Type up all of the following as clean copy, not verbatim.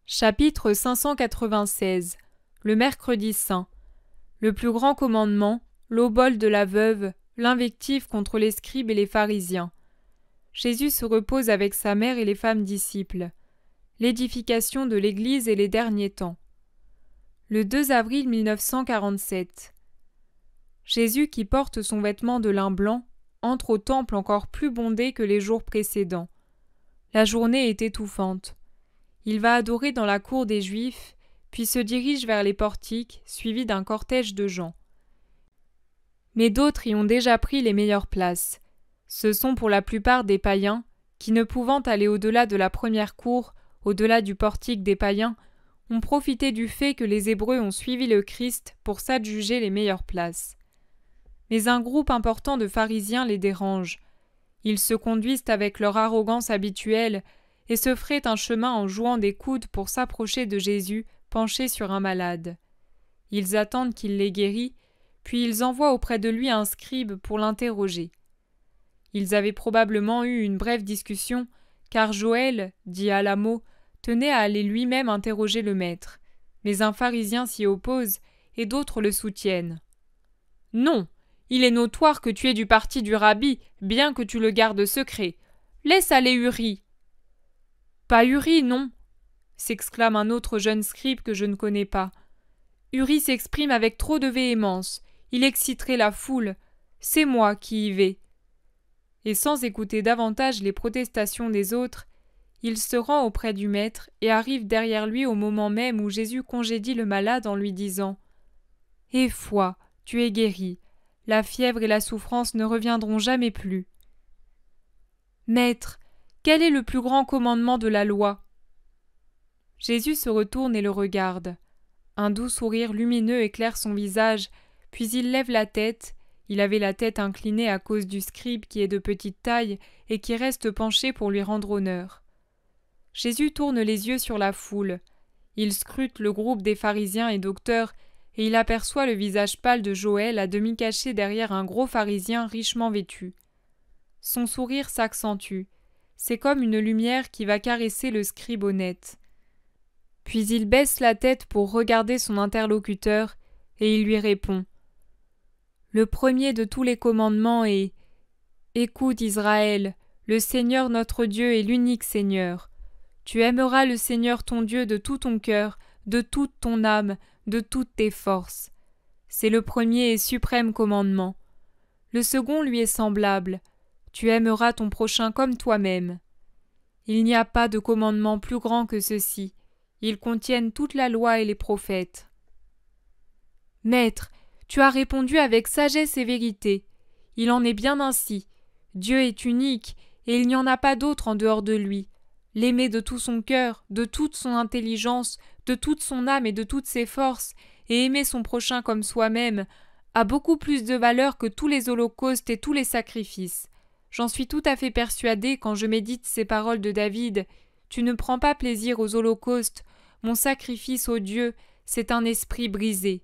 Chapitre 596. Le mercredi saint. Le plus grand commandement, l'obole de la veuve, l'invective contre les scribes et les pharisiens. Jésus se repose avec sa mère et les femmes disciples. L'édification de l'Église et les derniers temps. Le 2 avril 1947. Jésus, qui porte son vêtement de lin blanc, entre au temple encore plus bondé que les jours précédents. La journée est étouffante. Il va adorer dans la cour des Juifs, puis se dirige vers les portiques, suivi d'un cortège de gens. Mais d'autres y ont déjà pris les meilleures places. Ce sont pour la plupart des païens, qui ne pouvant aller au-delà de la première cour, au-delà du portique des païens, ont profité du fait que les Hébreux ont suivi le Christ pour s'adjuger les meilleures places. Mais un groupe important de pharisiens les dérange. Ils se conduisent avec leur arrogance habituelle et se frayent un chemin en jouant des coudes pour s'approcher de Jésus, penché sur un malade. Ils attendent qu'il les guérit, puis ils envoient auprès de lui un scribe pour l'interroger. Ils avaient probablement eu une brève discussion, car Joël, dit Alamo, tenait à aller lui-même interroger le maître. Mais un pharisien s'y oppose, et d'autres le soutiennent. « Non, il est notoire que tu es du parti du rabbi, bien que tu le gardes secret. Laisse aller Uri. »« Pas Uri, non !» s'exclame un autre jeune scribe que je ne connais pas. « Uri s'exprime avec trop de véhémence. Il exciterait la foule. C'est moi qui y vais. » Et sans écouter davantage les protestations des autres, il se rend auprès du maître et arrive derrière lui au moment même où Jésus congédie le malade en lui disant « Aie foi, tu es guéri. La fièvre et la souffrance ne reviendront jamais plus. » « Maître, quel est le plus grand commandement de la loi ?» Jésus se retourne et le regarde. Un doux sourire lumineux éclaire son visage, puis il lève la tête. Il avait la tête inclinée à cause du scribe qui est de petite taille et qui reste penché pour lui rendre honneur. Jésus tourne les yeux sur la foule. Il scrute le groupe des pharisiens et docteurs et il aperçoit le visage pâle de Joël à demi caché derrière un gros pharisien richement vêtu. Son sourire s'accentue. C'est comme une lumière qui va caresser le scribe honnête. Puis il baisse la tête pour regarder son interlocuteur et il lui répond. Le premier de tous les commandements est « Écoute Israël, le Seigneur notre Dieu est l'unique Seigneur. Tu aimeras le Seigneur ton Dieu de tout ton cœur, de toute ton âme, de toutes tes forces. » C'est le premier et suprême commandement. Le second lui est semblable. Tu aimeras ton prochain comme toi-même. Il n'y a pas de commandement plus grand que ceux-ci. Ils contiennent toute la loi et les prophètes. Maître, tu as répondu avec sagesse et vérité. Il en est bien ainsi. Dieu est unique, et il n'y en a pas d'autre en dehors de lui. L'aimer de tout son cœur, de toute son intelligence, de toute son âme et de toutes ses forces, et aimer son prochain comme soi-même, a beaucoup plus de valeur que tous les holocaustes et tous les sacrifices. J'en suis tout à fait persuadé quand je médite ces paroles de David. Tu ne prends pas plaisir aux holocaustes. Mon sacrifice ô Dieu, c'est un esprit brisé.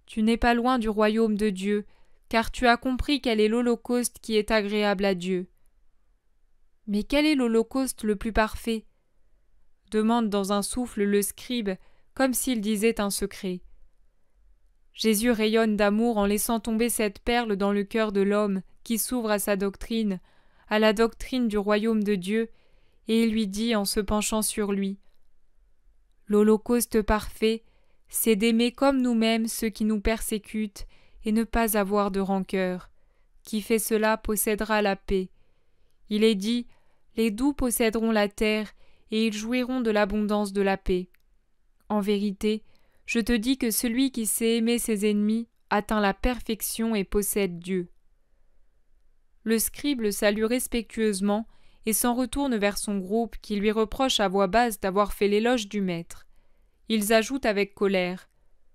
Tu n'es pas loin du royaume de Dieu, car tu as compris quel est l'holocauste qui est agréable à Dieu. Mais quel est l'holocauste le plus parfait ? Demande dans un souffle le scribe, comme s'il disait un secret. Jésus rayonne d'amour en laissant tomber cette perle dans le cœur de l'homme qui s'ouvre à sa doctrine, à la doctrine du royaume de Dieu, et il lui dit en se penchant sur lui « L'holocauste parfait, c'est d'aimer comme nous-mêmes ceux qui nous persécutent et ne pas avoir de rancœur. Qui fait cela possédera la paix. Il est dit « Les doux posséderont la terre et ils jouiront de l'abondance de la paix. » En vérité, je te dis que celui qui sait aimer ses ennemis atteint la perfection et possède Dieu. Le scribe le salue respectueusement et s'en retourne vers son groupe qui lui reproche à voix basse d'avoir fait l'éloge du maître. Ils ajoutent avec colère.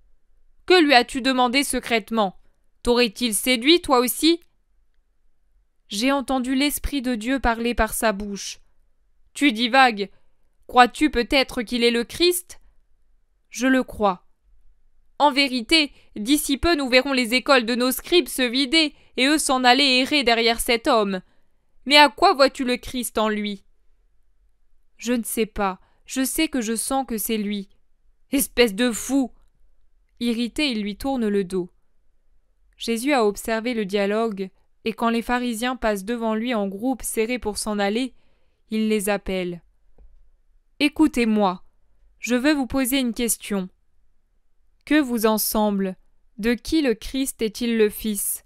« Que lui as-tu demandé secrètement ? T'aurait-il séduit, toi aussi ?»« J'ai entendu l'Esprit de Dieu parler par sa bouche. »« Tu divagues. Crois-tu peut-être qu'il est le Christ ?»« Je le crois. » En vérité, d'ici peu nous verrons les écoles de nos scribes se vider et eux s'en aller errer derrière cet homme. Mais à quoi vois-tu le Christ en lui ? Je ne sais pas, Je sais que je sens que c'est lui. Espèce de fou! Irrité, il lui tourne le dos. Jésus a observé le dialogue, et quand les pharisiens passent devant lui en groupe serré pour s'en aller, il les appelle. Écoutez-moi, je veux vous poser une question. Que vous en semble? De qui le Christ est-il le Fils?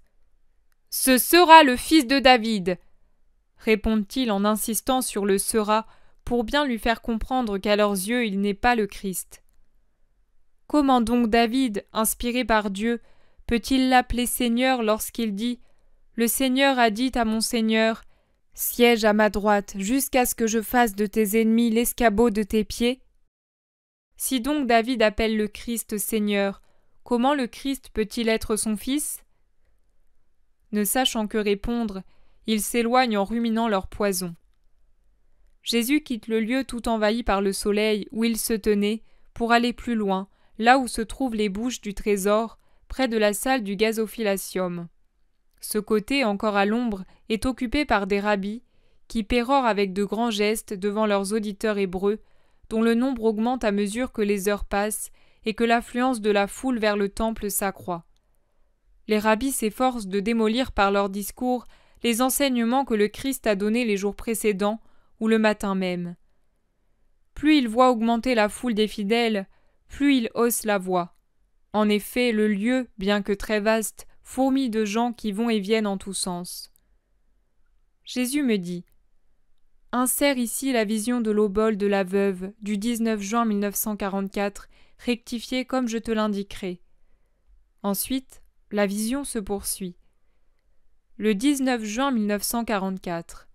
Ce sera le fils de David, répond-il en insistant sur le sera pour bien lui faire comprendre qu'à leurs yeux il n'est pas le Christ. Comment donc David, inspiré par Dieu, peut-il l'appeler Seigneur lorsqu'il dit « Le Seigneur a dit à mon Seigneur, siège à ma droite jusqu'à ce que je fasse de tes ennemis l'escabeau de tes pieds » Si donc David appelle le Christ Seigneur, comment le Christ peut-il être son fils? Ne sachant que répondre, ils s'éloignent en ruminant leur poison. Jésus quitte le lieu tout envahi par le soleil où il se tenait pour aller plus loin, là où se trouvent les bouches du trésor, près de la salle du Gazophilasium. Ce côté, encore à l'ombre, est occupé par des rabbis qui pérorent avec de grands gestes devant leurs auditeurs hébreux, dont le nombre augmente à mesure que les heures passent et que l'affluence de la foule vers le temple s'accroît. Les rabbis s'efforcent de démolir par leurs discours les enseignements que le Christ a donnés les jours précédents ou le matin même. Plus ils voient augmenter la foule des fidèles, plus ils haussent la voix. En effet, le lieu, bien que très vaste, fourmille de gens qui vont et viennent en tous sens. Jésus me dit: insère ici la vision de l'obole de la veuve du 19 juin 1944, rectifiée comme je te l'indiquerai. Ensuite, la vision se poursuit. Le 19 juin 1944.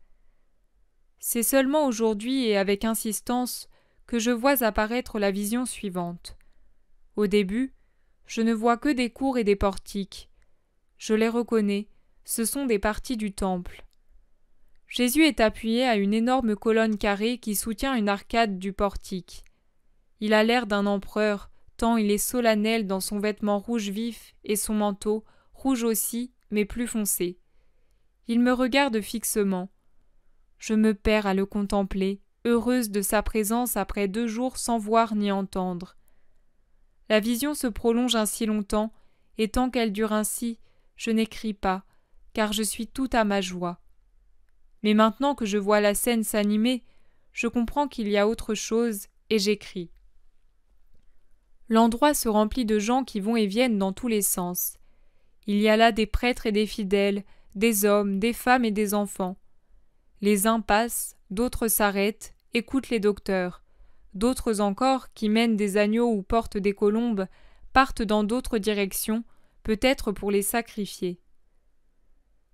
C'est seulement aujourd'hui et avec insistance que je vois apparaître la vision suivante. Au début, je ne vois que des cours et des portiques. Je les reconnais, ce sont des parties du temple. Jésus est appuyé à une énorme colonne carrée qui soutient une arcade du portique. Il a l'air d'un empereur, tant il est solennel dans son vêtement rouge vif et son manteau, rouge aussi, mais plus foncé. Il me regarde fixement. Je me perds à le contempler, heureuse de sa présence après 2 jours sans voir ni entendre. La vision se prolonge ainsi longtemps, et tant qu'elle dure ainsi, je n'écris pas, car je suis tout à ma joie. Mais maintenant que je vois la scène s'animer, je comprends qu'il y a autre chose, et j'écris. L'endroit se remplit de gens qui vont et viennent dans tous les sens. Il y a là des prêtres et des fidèles, des hommes, des femmes et des enfants. Les uns passent, d'autres s'arrêtent, écoutent les docteurs. D'autres encore, qui mènent des agneaux ou portent des colombes, partent dans d'autres directions, peut-être pour les sacrifier.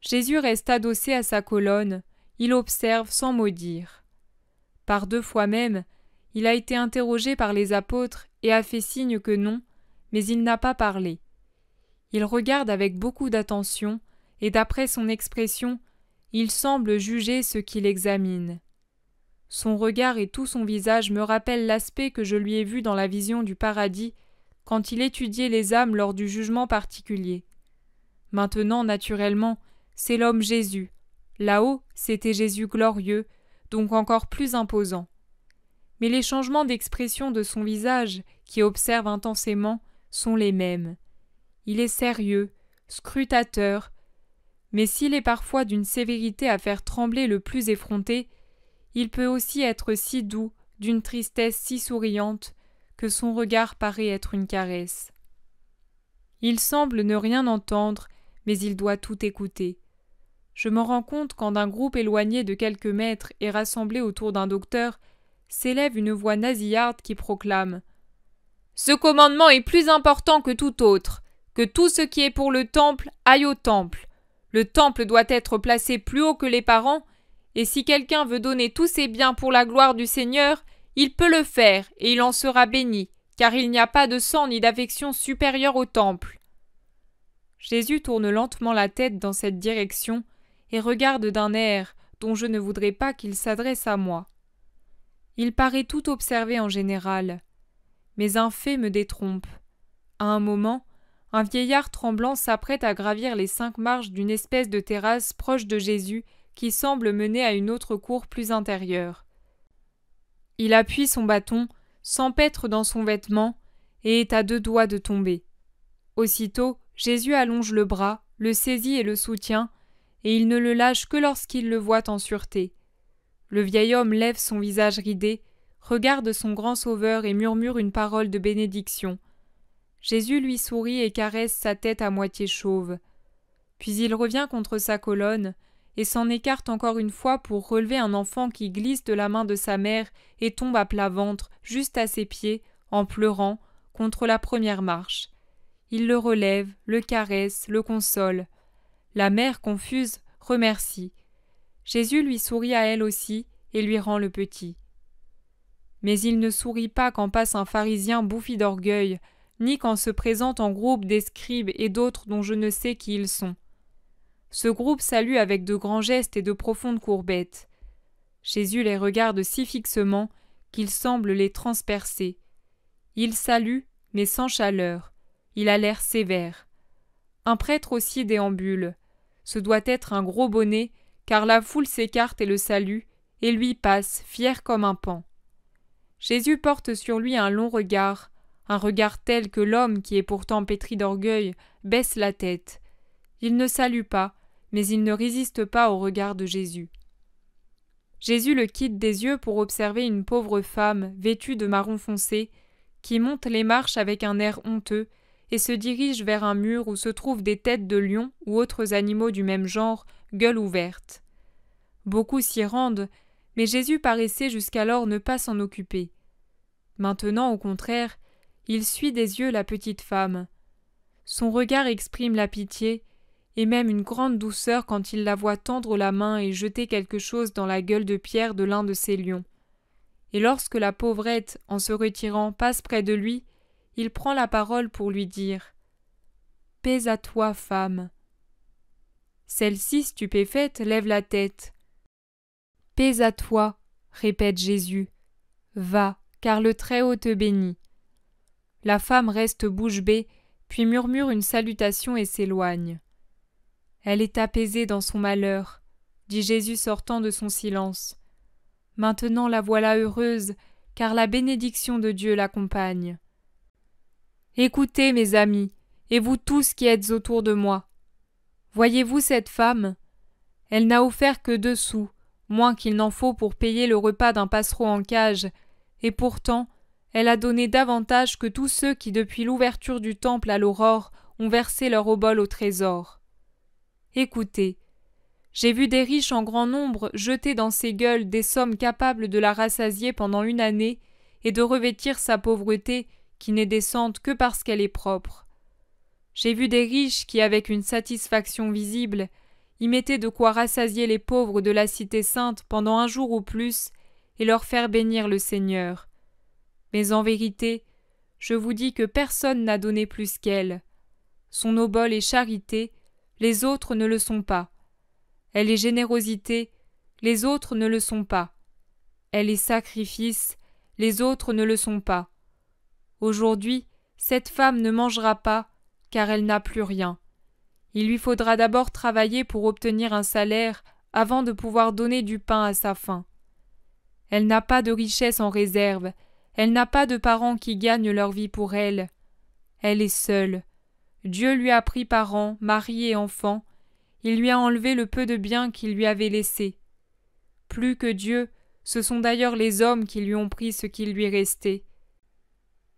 Jésus reste adossé à sa colonne, il observe sans mot dire. Par 2 fois même, il a été interrogé par les apôtres et a fait signe que non, mais il n'a pas parlé. Il regarde avec beaucoup d'attention, et d'après son expression, il semble juger ce qu'il examine. Son regard et tout son visage me rappellent l'aspect que je lui ai vu dans la vision du paradis, quand il étudiait les âmes lors du jugement particulier. Maintenant, naturellement, c'est l'homme Jésus. Là-haut, c'était Jésus glorieux, donc encore plus imposant. Mais les changements d'expression de son visage, qui observe intensément, sont les mêmes. Il est sérieux, scrutateur, mais s'il est parfois d'une sévérité à faire trembler le plus effronté, il peut aussi être si doux, d'une tristesse si souriante, que son regard paraît être une caresse. Il semble ne rien entendre, mais il doit tout écouter. Je me rends compte quand d'un groupe éloigné de quelques mètres et rassemblé autour d'un docteur, s'élève une voix nasillarde qui proclame « Ce commandement est plus important que tout autre, que tout ce qui est pour le temple aille au temple. Le temple doit être placé plus haut que les parents, et si quelqu'un veut donner tous ses biens pour la gloire du Seigneur, il peut le faire, et il en sera béni, car il n'y a pas de sang ni d'affection supérieure au temple. » Jésus tourne lentement la tête dans cette direction et regarde d'un air dont je ne voudrais pas qu'il s'adresse à moi. Il paraît tout observer en général. Mais un fait me détrompe. À un moment, un vieillard tremblant s'apprête à gravir les 5 marches d'une espèce de terrasse proche de Jésus qui semble mener à une autre cour plus intérieure. il appuie son bâton, s'empêtre dans son vêtement, et est à 2 doigts de tomber. Aussitôt, Jésus allonge le bras, le saisit et le soutient, et il ne le lâche que lorsqu'il le voit en sûreté. Le vieil homme lève son visage ridé, regarde son grand sauveur et murmure une parole de bénédiction. Jésus lui sourit et caresse sa tête à moitié chauve. Puis il revient contre sa colonne et s'en écarte encore une fois pour relever un enfant qui glisse de la main de sa mère et tombe à plat ventre, juste à ses pieds, en pleurant, contre la première marche. Il le relève, le caresse, le console. La mère, confuse, remercie. Jésus lui sourit à elle aussi et lui rend le petit. Mais il ne sourit pas quand passe un pharisien bouffi d'orgueil, ni quand se présente en groupe des scribes et d'autres dont je ne sais qui ils sont. Ce groupe salue avec de grands gestes et de profondes courbettes. Jésus les regarde si fixement qu'il semble les transpercer. Il salue, mais sans chaleur. Il a l'air sévère. Un prêtre aussi déambule. Ce doit être un gros bonnet, car la foule s'écarte et le salue, et lui passe, fier comme un paon. Jésus porte sur lui un long regard, un regard tel que l'homme, qui est pourtant pétri d'orgueil, baisse la tête. Il ne salue pas, mais il ne résiste pas au regard de Jésus. Jésus le quitte des yeux pour observer une pauvre femme, vêtue de marron foncé, qui monte les marches avec un air honteux et se dirige vers un mur où se trouvent des têtes de lions ou autres animaux du même genre, gueule ouverte. Beaucoup s'y rendent, mais Jésus paraissait jusqu'alors ne pas s'en occuper. Maintenant, au contraire, il suit des yeux la petite femme. Son regard exprime la pitié, et même une grande douceur quand il la voit tendre la main et jeter quelque chose dans la gueule de pierre de l'un de ces lions. Et lorsque la pauvrette, en se retirant, passe près de lui, il prend la parole pour lui dire « Paix à toi, femme !» Celle-ci, stupéfaite, lève la tête. « Paix à toi !» répète Jésus. « Va, car le Très-Haut te bénit. » La femme reste bouche bée, puis murmure une salutation et s'éloigne. « Elle est apaisée dans son malheur, » dit Jésus sortant de son silence. « Maintenant la voilà heureuse, car la bénédiction de Dieu l'accompagne. » Écoutez, mes amis, et vous tous qui êtes autour de moi. Voyez-vous cette femme ? Elle n'a offert que 2 sous, moins qu'il n'en faut pour payer le repas d'un passereau en cage, et pourtant, elle a donné davantage que tous ceux qui, depuis l'ouverture du temple à l'aurore, ont versé leur obole au trésor. Écoutez, j'ai vu des riches en grand nombre jeter dans ses gueules des sommes capables de la rassasier pendant 1 année et de revêtir sa pauvreté qui n'est décente que parce qu'elle est propre. J'ai vu des riches qui, avec une satisfaction visible, y mettaient de quoi rassasier les pauvres de la cité sainte pendant 1 jour ou plus et leur faire bénir le Seigneur. Mais en vérité, je vous dis que personne n'a donné plus qu'elle. Son obole est charité, les autres ne le sont pas. Elle est générosité, les autres ne le sont pas. Elle est sacrifice, les autres ne le sont pas. Aujourd'hui, cette femme ne mangera pas, car elle n'a plus rien. Il lui faudra d'abord travailler pour obtenir un salaire avant de pouvoir donner du pain à sa faim. Elle n'a pas de richesse en réserve, elle n'a pas de parents qui gagnent leur vie pour elle. Elle est seule. Dieu lui a pris parents, mari et enfants. Il lui a enlevé le peu de biens qu'il lui avait laissé. Plus que Dieu, ce sont d'ailleurs les hommes qui lui ont pris ce qu'il lui restait.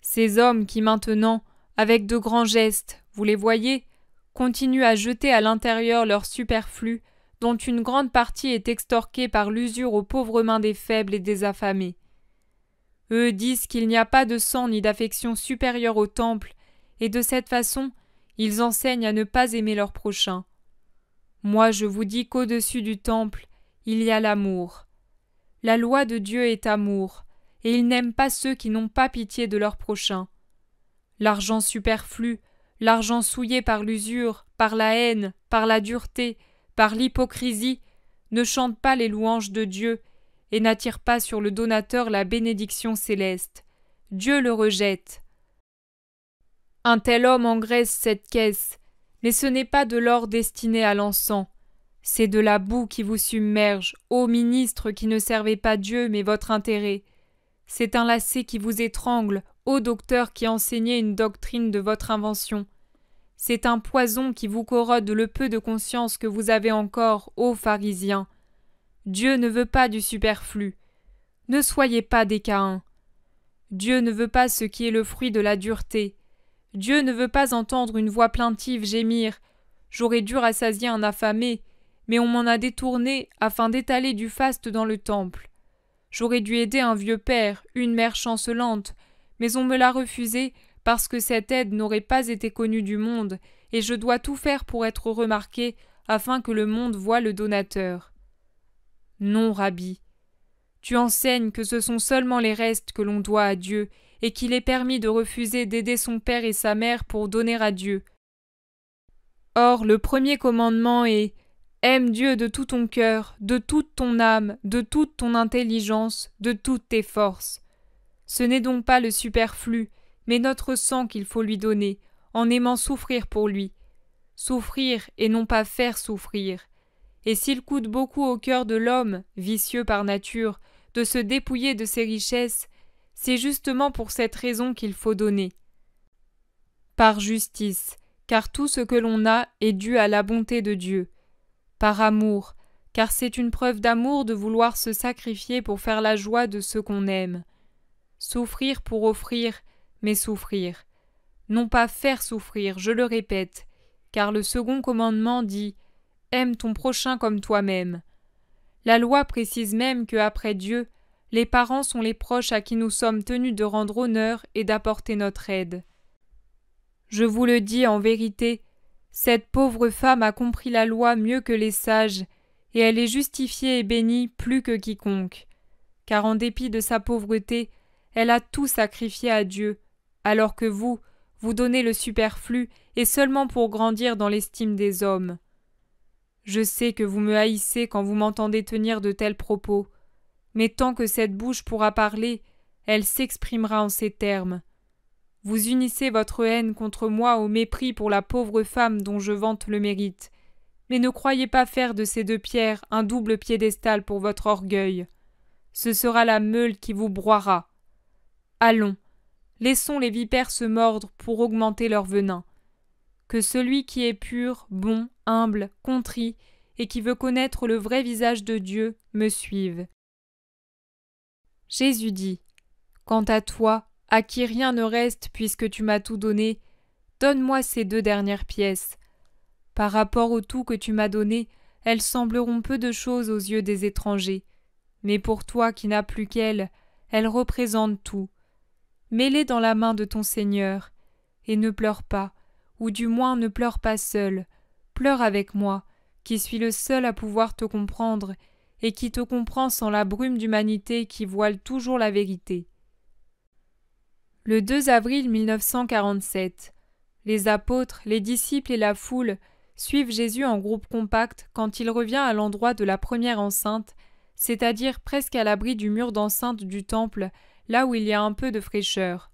Ces hommes qui maintenant, avec de grands gestes, vous les voyez, continuent à jeter à l'intérieur leur superflu, dont une grande partie est extorquée par l'usure aux pauvres mains des faibles et des affamés. Eux disent qu'il n'y a pas de sang ni d'affection supérieure au temple, et de cette façon, ils enseignent à ne pas aimer leur prochain. Moi, je vous dis qu'au-dessus du temple, il y a l'amour. La loi de Dieu est amour, et il n'aime pas ceux qui n'ont pas pitié de leur prochain. L'argent superflu, l'argent souillé par l'usure, par la haine, par la dureté, par l'hypocrisie, ne chante pas les louanges de Dieu et n'attire pas sur le donateur la bénédiction céleste. Dieu le rejette. Un tel homme engraisse cette caisse, mais ce n'est pas de l'or destiné à l'encens. C'est de la boue qui vous submerge, ô ministres qui ne servez pas Dieu mais votre intérêt. C'est un lacet qui vous étrangle, ô docteur qui enseignez une doctrine de votre invention. C'est un poison qui vous corrode le peu de conscience que vous avez encore, ô pharisiens. Dieu ne veut pas du superflu. Ne soyez pas des Caïns. Dieu ne veut pas ce qui est le fruit de la dureté. Dieu ne veut pas entendre une voix plaintive gémir « J'aurais dû rassasier un affamé, mais on m'en a détourné afin d'étaler du faste dans le temple. J'aurais dû aider un vieux père, une mère chancelante, mais on me l'a refusé parce que cette aide n'aurait pas été connue du monde, et je dois tout faire pour être remarqué afin que le monde voie le donateur. » Non, Rabbi. Tu enseignes que ce sont seulement les restes que l'on doit à Dieu, et qu'il est permis de refuser d'aider son père et sa mère pour donner à Dieu. Or, le premier commandement est « Aime Dieu de tout ton cœur, de toute ton âme, de toute ton intelligence, de toutes tes forces. » Ce n'est donc pas le superflu, mais notre sang qu'il faut lui donner, en aimant souffrir pour lui. Souffrir et non pas faire souffrir. Et s'il coûte beaucoup au cœur de l'homme, vicieux par nature, de se dépouiller de ses richesses, c'est justement pour cette raison qu'il faut donner. Par justice, car tout ce que l'on a est dû à la bonté de Dieu. Par amour, car c'est une preuve d'amour de vouloir se sacrifier pour faire la joie de ceux qu'on aime. Souffrir pour offrir, mais souffrir. Non pas faire souffrir, je le répète, car le second commandement dit « Aime ton prochain comme toi-même ». La loi précise même que, après Dieu, les parents sont les proches à qui nous sommes tenus de rendre honneur et d'apporter notre aide. Je vous le dis en vérité, cette pauvre femme a compris la loi mieux que les sages, et elle est justifiée et bénie plus que quiconque. Car en dépit de sa pauvreté, elle a tout sacrifié à Dieu, alors que vous donnez le superflu et seulement pour grandir dans l'estime des hommes. Je sais que vous me haïssez quand vous m'entendez tenir de tels propos, mais tant que cette bouche pourra parler, elle s'exprimera en ces termes. Vous unissez votre haine contre moi au mépris pour la pauvre femme dont je vante le mérite, mais ne croyez pas faire de ces deux pierres un double piédestal pour votre orgueil. Ce sera la meule qui vous broiera. Allons, laissons les vipères se mordre pour augmenter leur venin. Que celui qui est pur, bon, humble, contrit, et qui veut connaître le vrai visage de Dieu, me suive. Jésus dit, « Quant à toi, à qui rien ne reste puisque tu m'as tout donné, donne-moi ces 2 dernières pièces. Par rapport au tout que tu m'as donné, elles sembleront peu de choses aux yeux des étrangers, mais pour toi qui n'as plus qu'elles, elles représentent tout. Mets-les dans la main de ton Seigneur, et ne pleure pas, ou du moins ne pleure pas seul, pleure avec moi, qui suis le seul à pouvoir te comprendre, et qui te comprend sans la brume d'humanité qui voile toujours la vérité. » Le 2 avril 1947, les apôtres, les disciples et la foule suivent Jésus en groupe compact quand il revient à l'endroit de la première enceinte, c'est-à-dire presque à l'abri du mur d'enceinte du temple, là où il y a un peu de fraîcheur.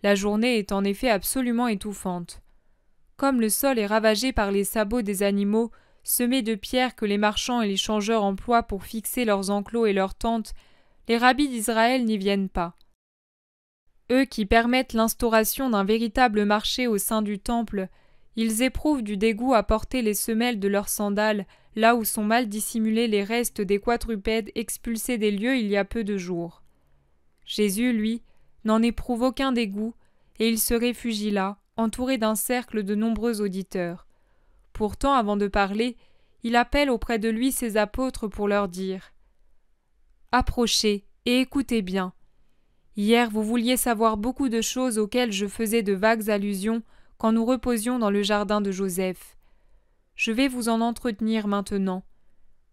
La journée est en effet absolument étouffante. Comme le sol est ravagé par les sabots des animaux, semés de pierres que les marchands et les changeurs emploient pour fixer leurs enclos et leurs tentes, les rabbis d'Israël n'y viennent pas. Eux qui permettent l'instauration d'un véritable marché au sein du temple, ils éprouvent du dégoût à porter les semelles de leurs sandales là où sont mal dissimulés les restes des quadrupèdes expulsés des lieux il y a peu de jours. Jésus, lui, n'en éprouve aucun dégoût, et il se réfugie là, entouré d'un cercle de nombreux auditeurs. Pourtant, avant de parler, il appelle auprès de lui ses apôtres pour leur dire « Approchez et écoutez bien. Hier, vous vouliez savoir beaucoup de choses auxquelles je faisais de vagues allusions quand nous reposions dans le jardin de Joseph. Je vais vous en entretenir maintenant.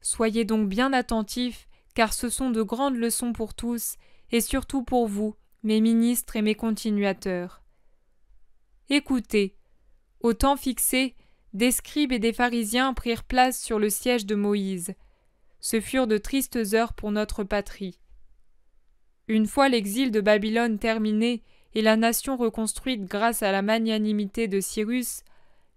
Soyez donc bien attentifs, car ce sont de grandes leçons pour tous, et surtout pour vous, mes ministres et mes continuateurs. Écoutez, au temps fixé, des scribes et des pharisiens prirent place sur le siège de Moïse. Ce furent de tristes heures pour notre patrie. Une fois l'exil de Babylone terminé et la nation reconstruite grâce à la magnanimité de Cyrus,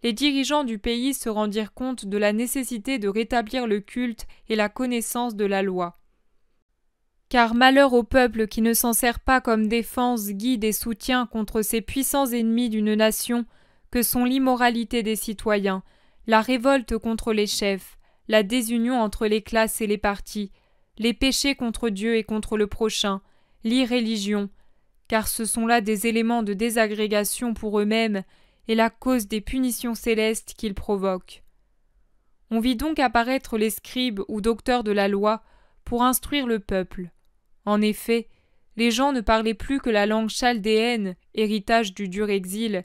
les dirigeants du pays se rendirent compte de la nécessité de rétablir le culte et la connaissance de la loi. Car malheur au peuple qui ne s'en sert pas comme défense, guide et soutien contre ces puissants ennemis d'une nation que sont l'immoralité des citoyens, la révolte contre les chefs, la désunion entre les classes et les partis, les péchés contre Dieu et contre le prochain, l'irréligion, car ce sont là des éléments de désagrégation pour eux-mêmes et la cause des punitions célestes qu'ils provoquent. On vit donc apparaître les scribes ou docteurs de la loi pour instruire le peuple. En effet, les gens ne parlaient plus que la langue chaldéenne, héritage du dur exil,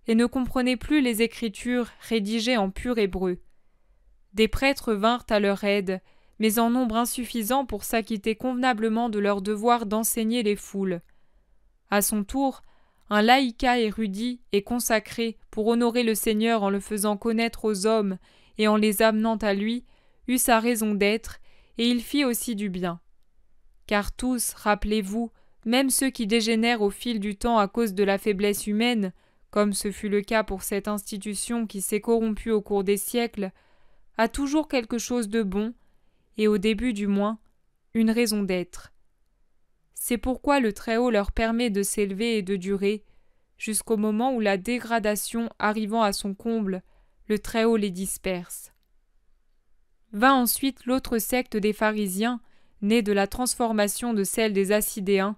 et ne comprenaient plus les Écritures rédigées en pur hébreu. Des prêtres vinrent à leur aide, mais en nombre insuffisant pour s'acquitter convenablement de leur devoir d'enseigner les foules. À son tour, un laïcat érudit et consacré pour honorer le Seigneur en le faisant connaître aux hommes et en les amenant à lui, eut sa raison d'être, et il fit aussi du bien. Car tous, rappelez-vous, même ceux qui dégénèrent au fil du temps à cause de la faiblesse humaine, comme ce fut le cas pour cette institution qui s'est corrompue au cours des siècles, a toujours quelque chose de bon, et au début du moins, une raison d'être. C'est pourquoi le Très-Haut leur permet de s'élever et de durer, jusqu'au moment où la dégradation arrivant à son comble, le Très-Haut les disperse. Vint ensuite l'autre secte des pharisiens, née de la transformation de celle des Assidéens,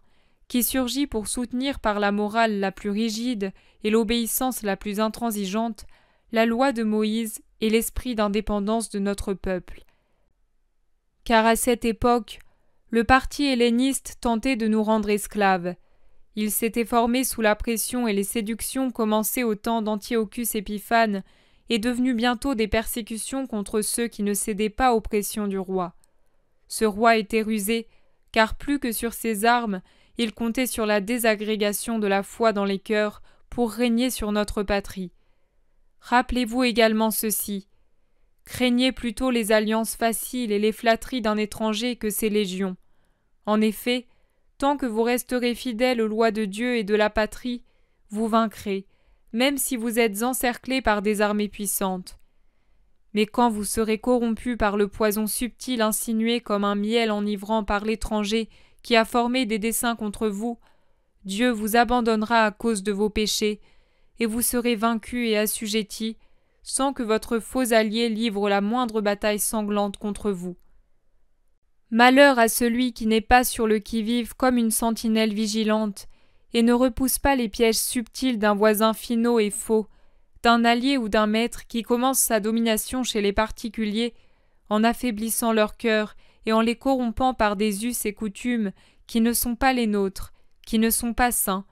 qui surgit pour soutenir par la morale la plus rigide et l'obéissance la plus intransigeante la loi de Moïse et l'esprit d'indépendance de notre peuple. Car à cette époque, le parti helléniste tentait de nous rendre esclaves. Il s'était formé sous la pression et les séductions commencées au temps d'Antiochus Épiphane et devenu bientôt des persécutions contre ceux qui ne cédaient pas aux pressions du roi. Ce roi était rusé, car plus que sur ses armes, il comptait sur la désagrégation de la foi dans les cœurs pour régner sur notre patrie. Rappelez-vous également ceci. Craignez plutôt les alliances faciles et les flatteries d'un étranger que ses légions. En effet, tant que vous resterez fidèles aux lois de Dieu et de la patrie, vous vaincrez, même si vous êtes encerclés par des armées puissantes. Mais quand vous serez corrompus par le poison subtil insinué comme un miel enivrant par l'étranger qui a formé des desseins contre vous, Dieu vous abandonnera à cause de vos péchés, et vous serez vaincus et assujettis, sans que votre faux allié livre la moindre bataille sanglante contre vous. Malheur à celui qui n'est pas sur le qui-vive comme une sentinelle vigilante, et ne repousse pas les pièges subtils d'un voisin finaud et faux, d'un allié ou d'un maître qui commence sa domination chez les particuliers, en affaiblissant leur cœur et en les corrompant par des us et coutumes qui ne sont pas les nôtres, qui ne sont pas saints,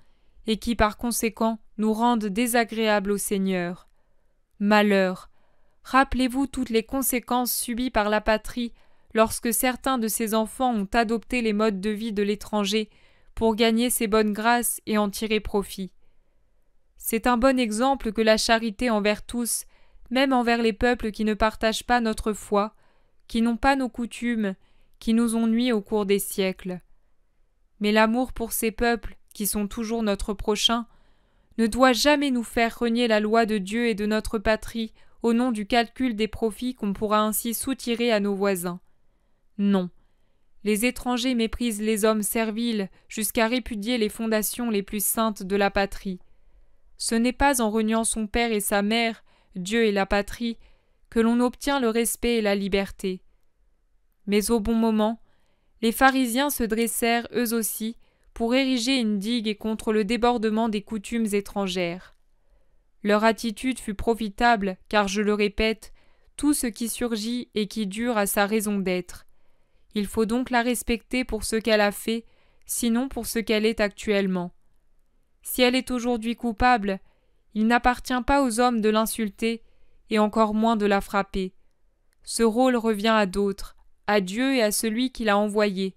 et qui par conséquent nous rendent désagréables au Seigneur. Malheur! Rappelez-vous toutes les conséquences subies par la patrie lorsque certains de ses enfants ont adopté les modes de vie de l'étranger pour gagner ses bonnes grâces et en tirer profit. C'est un bon exemple que la charité envers tous, même envers les peuples qui ne partagent pas notre foi, qui n'ont pas nos coutumes, qui nous ont nui au cours des siècles. Mais l'amour pour ces peuples, qui sont toujours notre prochain, ne doit jamais nous faire renier la loi de Dieu et de notre patrie au nom du calcul des profits qu'on pourra ainsi soutirer à nos voisins. Non. Les étrangers méprisent les hommes serviles jusqu'à répudier les fondations les plus saintes de la patrie. Ce n'est pas en reniant son père et sa mère, Dieu et la patrie, que l'on obtient le respect et la liberté. Mais au bon moment, les pharisiens se dressèrent eux aussi pour ériger une digue contre le débordement des coutumes étrangères. Leur attitude fut profitable, car je le répète, tout ce qui surgit et qui dure a sa raison d'être. Il faut donc la respecter pour ce qu'elle a fait, sinon pour ce qu'elle est actuellement. Si elle est aujourd'hui coupable, il n'appartient pas aux hommes de l'insulter, et encore moins de la frapper. Ce rôle revient à d'autres, à Dieu et à celui qui l'a envoyé.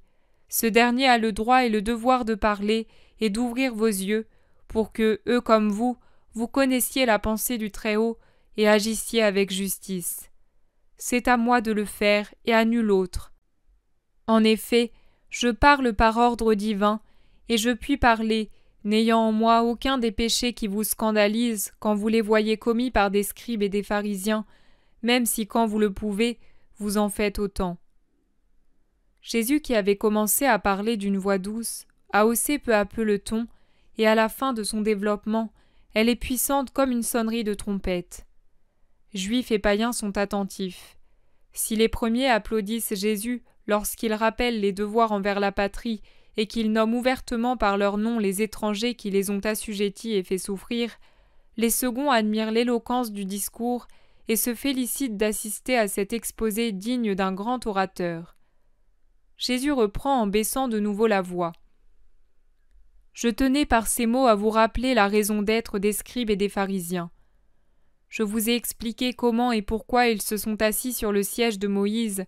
Ce dernier a le droit et le devoir de parler et d'ouvrir vos yeux, pour que, eux comme vous, vous connaissiez la pensée du Très-Haut et agissiez avec justice. C'est à moi de le faire et à nul autre. En effet, je parle par ordre divin, et je puis parler, n'ayant en moi aucun des péchés qui vous scandalisent quand vous les voyez commis par des scribes et des pharisiens, même si quand vous le pouvez, vous en faites autant. Jésus, qui avait commencé à parler d'une voix douce, a haussé peu à peu le ton, et à la fin de son développement, elle est puissante comme une sonnerie de trompette. Juifs et païens sont attentifs. Si les premiers applaudissent Jésus lorsqu'il rappelle les devoirs envers la patrie et qu'il nomme ouvertement par leur nom les étrangers qui les ont assujettis et fait souffrir, les seconds admirent l'éloquence du discours et se félicitent d'assister à cet exposé digne d'un grand orateur. Jésus reprend en baissant de nouveau la voix. Je tenais par ces mots à vous rappeler la raison d'être des scribes et des pharisiens. Je vous ai expliqué comment et pourquoi ils se sont assis sur le siège de Moïse,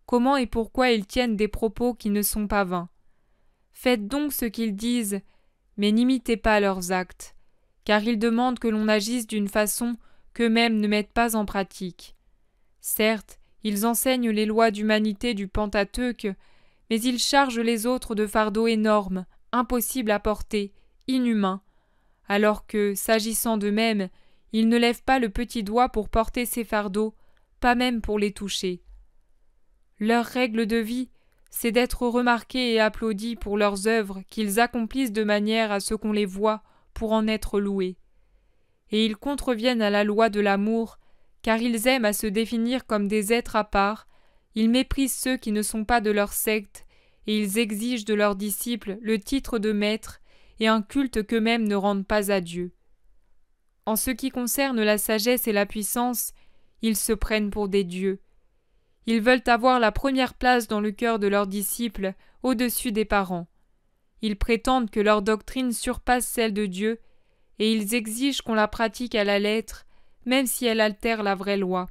comment et pourquoi ils tiennent des propos qui ne sont pas vains. Faites donc ce qu'ils disent, mais n'imitez pas leurs actes, car ils demandent que l'on agisse d'une façon qu'eux-mêmes ne mettent pas en pratique. Certes, ils enseignent les lois d'humanité du Pentateuque, mais ils chargent les autres de fardeaux énormes, impossibles à porter, inhumains, alors que, s'agissant d'eux-mêmes, ils ne lèvent pas le petit doigt pour porter ces fardeaux, pas même pour les toucher. Leur règle de vie, c'est d'être remarqués et applaudis pour leurs œuvres qu'ils accomplissent de manière à ce qu'on les voie pour en être loués. Et ils contreviennent à la loi de l'amour, car ils aiment à se définir comme des êtres à part, ils méprisent ceux qui ne sont pas de leur secte, et ils exigent de leurs disciples le titre de maître et un culte qu'eux-mêmes ne rendent pas à Dieu. En ce qui concerne la sagesse et la puissance, ils se prennent pour des dieux. Ils veulent avoir la première place dans le cœur de leurs disciples, au-dessus des parents. Ils prétendent que leur doctrine surpasse celle de Dieu, et ils exigent qu'on la pratique à la lettre, même si elle altère la vraie loi.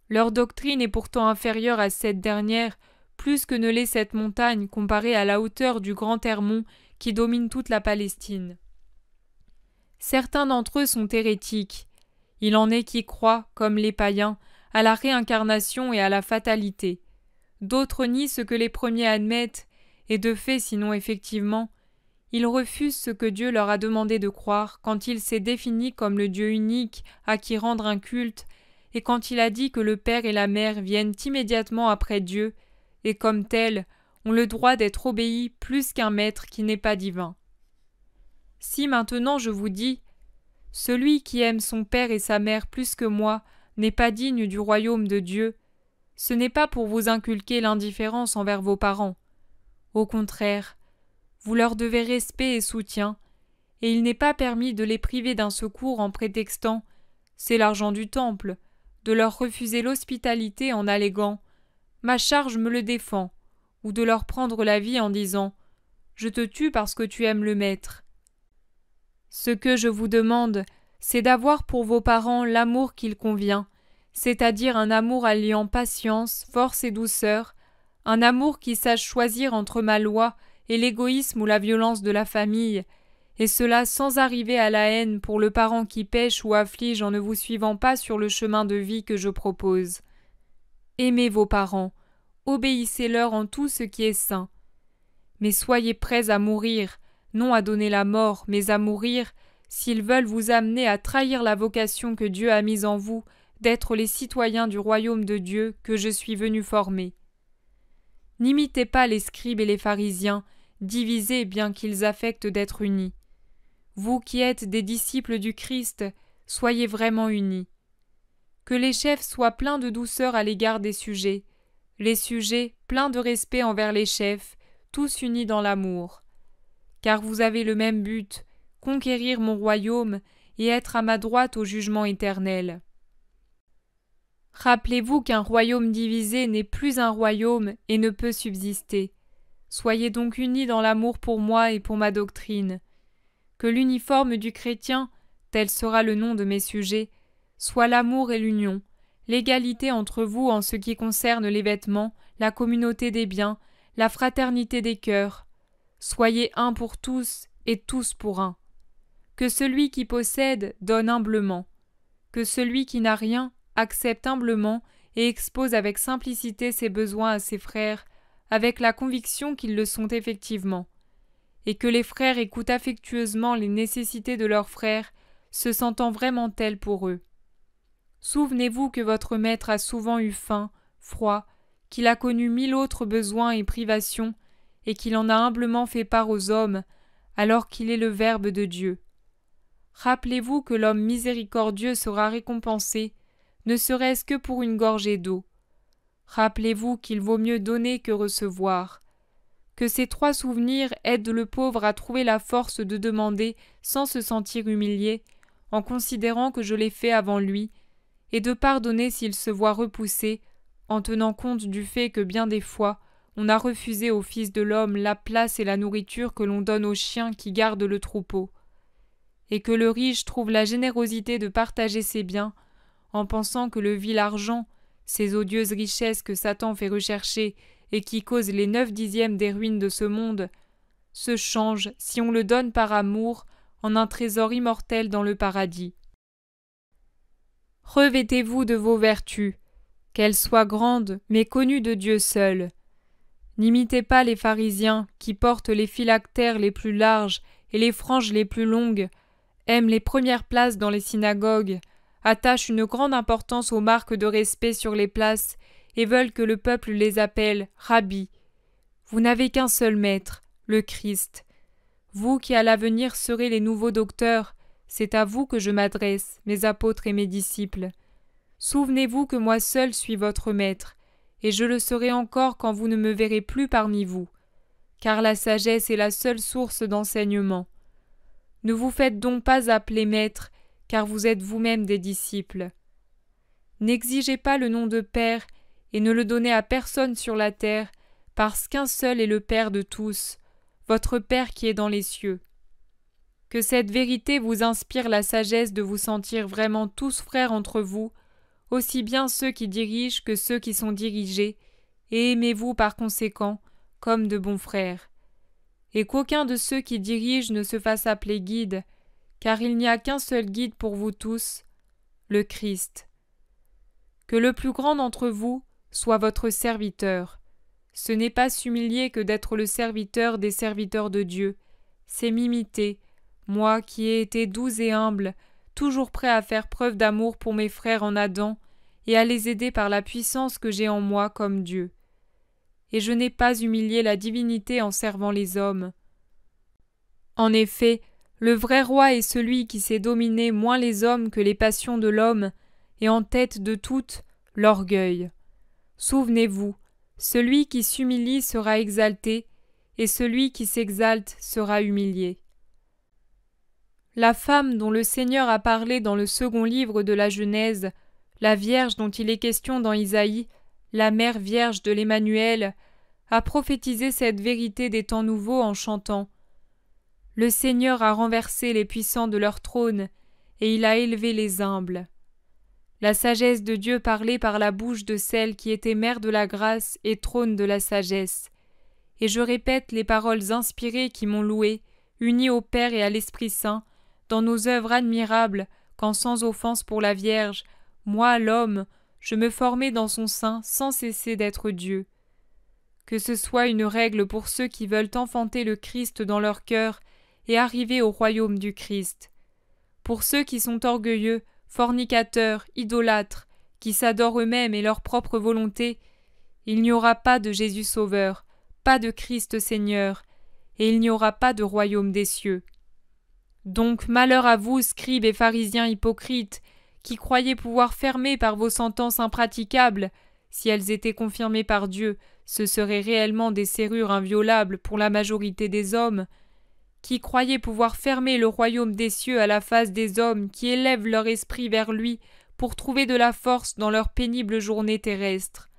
Leur doctrine est pourtant inférieure à cette dernière, plus que ne l'est cette montagne comparée à la hauteur du grand Hermon qui domine toute la Palestine. Certains d'entre eux sont hérétiques. Il en est qui croient, comme les païens, à la réincarnation et à la fatalité. D'autres nient ce que les premiers admettent, et de fait, sinon effectivement, ils refusent ce que Dieu leur a demandé de croire quand il s'est défini comme le Dieu unique à qui rendre un culte, et quand il a dit que le Père et la Mère viennent immédiatement après Dieu, et comme tels, ont le droit d'être obéis plus qu'un maître qui n'est pas divin. Si maintenant je vous dis « Celui qui aime son père et sa mère plus que moi n'est pas digne du royaume de Dieu », ce n'est pas pour vous inculquer l'indifférence envers vos parents. Au contraire, vous leur devez respect et soutien, et il n'est pas permis de les priver d'un secours en prétextant « c'est l'argent du temple », de leur refuser l'hospitalité en alléguant « ma charge me le défend », ou de leur prendre la vie en disant « je te tue parce que tu aimes le maître ». Ce que je vous demande, c'est d'avoir pour vos parents l'amour qu'il convient, c'est-à-dire un amour alliant patience, force et douceur, un amour qui sache choisir entre ma loi et l'égoïsme ou la violence de la famille, et cela sans arriver à la haine pour le parent qui pêche ou afflige en ne vous suivant pas sur le chemin de vie que je propose. Aimez vos parents, obéissez-leur en tout ce qui est saint. Mais soyez prêts à mourir, non à donner la mort, mais à mourir, s'ils veulent vous amener à trahir la vocation que Dieu a mise en vous, d'être les citoyens du royaume de Dieu que je suis venu former. N'imitez pas les scribes et les pharisiens, divisés bien qu'ils affectent d'être unis. Vous qui êtes des disciples du Christ, soyez vraiment unis. Que les chefs soient pleins de douceur à l'égard des sujets, les sujets pleins de respect envers les chefs, tous unis dans l'amour. Car vous avez le même but, conquérir mon royaume et être à ma droite au jugement éternel. Rappelez-vous qu'un royaume divisé n'est plus un royaume et ne peut subsister. Soyez donc unis dans l'amour pour moi et pour ma doctrine. Que l'uniforme du chrétien, tel sera le nom de mes sujets, soit l'amour et l'union, l'égalité entre vous en ce qui concerne les vêtements, la communauté des biens, la fraternité des cœurs. Soyez un pour tous et tous pour un. Que celui qui possède donne humblement. Que celui qui n'a rien accepte humblement et expose avec simplicité ses besoins à ses frères, avec la conviction qu'ils le sont effectivement. Et que les frères écoutent affectueusement les nécessités de leurs frères, se sentant vraiment tels pour eux. Souvenez-vous que votre maître a souvent eu faim, froid, qu'il a connu 1000 autres besoins et privations, et qu'il en a humblement fait part aux hommes, alors qu'il est le Verbe de Dieu. Rappelez-vous que l'homme miséricordieux sera récompensé, ne serait-ce que pour une gorgée d'eau. Rappelez-vous qu'il vaut mieux donner que recevoir. Que ces 3 souvenirs aident le pauvre à trouver la force de demander sans se sentir humilié, en considérant que je l'ai fait avant lui, et de pardonner s'il se voit repoussé, en tenant compte du fait que bien des fois, on a refusé au Fils de l'homme la place et la nourriture que l'on donne aux chiens qui gardent le troupeau, et que le riche trouve la générosité de partager ses biens, en pensant que le vil argent, ces odieuses richesses que Satan fait rechercher et qui causent les 9/10 des ruines de ce monde, se change, si on le donne par amour, en un trésor immortel dans le paradis. Revêtez-vous de vos vertus, qu'elles soient grandes, mais connues de Dieu seul. N'imitez pas les pharisiens qui portent les phylactères les plus larges et les franges les plus longues, aiment les premières places dans les synagogues, attachent une grande importance aux marques de respect sur les places et veulent que le peuple les appelle « Rabbi ». Vous n'avez qu'un seul maître, le Christ. Vous qui à l'avenir serez les nouveaux docteurs, c'est à vous que je m'adresse, mes apôtres et mes disciples. Souvenez-vous que moi seul suis votre maître, et je le serai encore quand vous ne me verrez plus parmi vous, car la sagesse est la seule source d'enseignement. Ne vous faites donc pas appeler maître, car vous êtes vous-même des disciples. N'exigez pas le nom de Père, et ne le donnez à personne sur la terre, parce qu'un seul est le Père de tous, votre Père qui est dans les cieux. Que cette vérité vous inspire la sagesse de vous sentir vraiment tous frères entre vous, aussi bien ceux qui dirigent que ceux qui sont dirigés, et aimez-vous par conséquent comme de bons frères. Et qu'aucun de ceux qui dirigent ne se fasse appeler guide, car il n'y a qu'un seul guide pour vous tous, le Christ. Que le plus grand d'entre vous soit votre serviteur. Ce n'est pas s'humilier que d'être le serviteur des serviteurs de Dieu, c'est m'imiter, moi qui ai été doux et humble, toujours prêt à faire preuve d'amour pour mes frères en Adam, et à les aider par la puissance que j'ai en moi comme Dieu. Et je n'ai pas humilié la divinité en servant les hommes. En effet, le vrai roi est celui qui sait dominer moins les hommes que les passions de l'homme, et en tête de toutes, l'orgueil. Souvenez-vous, celui qui s'humilie sera exalté, et celui qui s'exalte sera humilié. La femme dont le Seigneur a parlé dans le second livre de la Genèse, la Vierge dont il est question dans Isaïe, la mère vierge de l'Emmanuel, a prophétisé cette vérité des temps nouveaux en chantant « Le Seigneur a renversé les puissants de leur trône, et il a élevé les humbles. » La sagesse de Dieu parlait par la bouche de celle qui était mère de la grâce et trône de la sagesse. Et je répète les paroles inspirées qui m'ont loué, unies au Père et à l'Esprit Saint, dans nos œuvres admirables, quand sans offense pour la Vierge, moi, l'homme, je me formais dans son sein sans cesser d'être Dieu. Que ce soit une règle pour ceux qui veulent enfanter le Christ dans leur cœur et arriver au royaume du Christ. Pour ceux qui sont orgueilleux, fornicateurs, idolâtres, qui s'adorent eux-mêmes et leur propre volonté, il n'y aura pas de Jésus Sauveur, pas de Christ Seigneur, et il n'y aura pas de royaume des cieux. Donc malheur à vous, scribes et pharisiens hypocrites, qui croyez pouvoir fermer par vos sentences impraticables, si elles étaient confirmées par Dieu, ce seraient réellement des serrures inviolables pour la majorité des hommes, qui croyez pouvoir fermer le royaume des cieux à la face des hommes qui élèvent leur esprit vers lui pour trouver de la force dans leur pénible journée terrestre.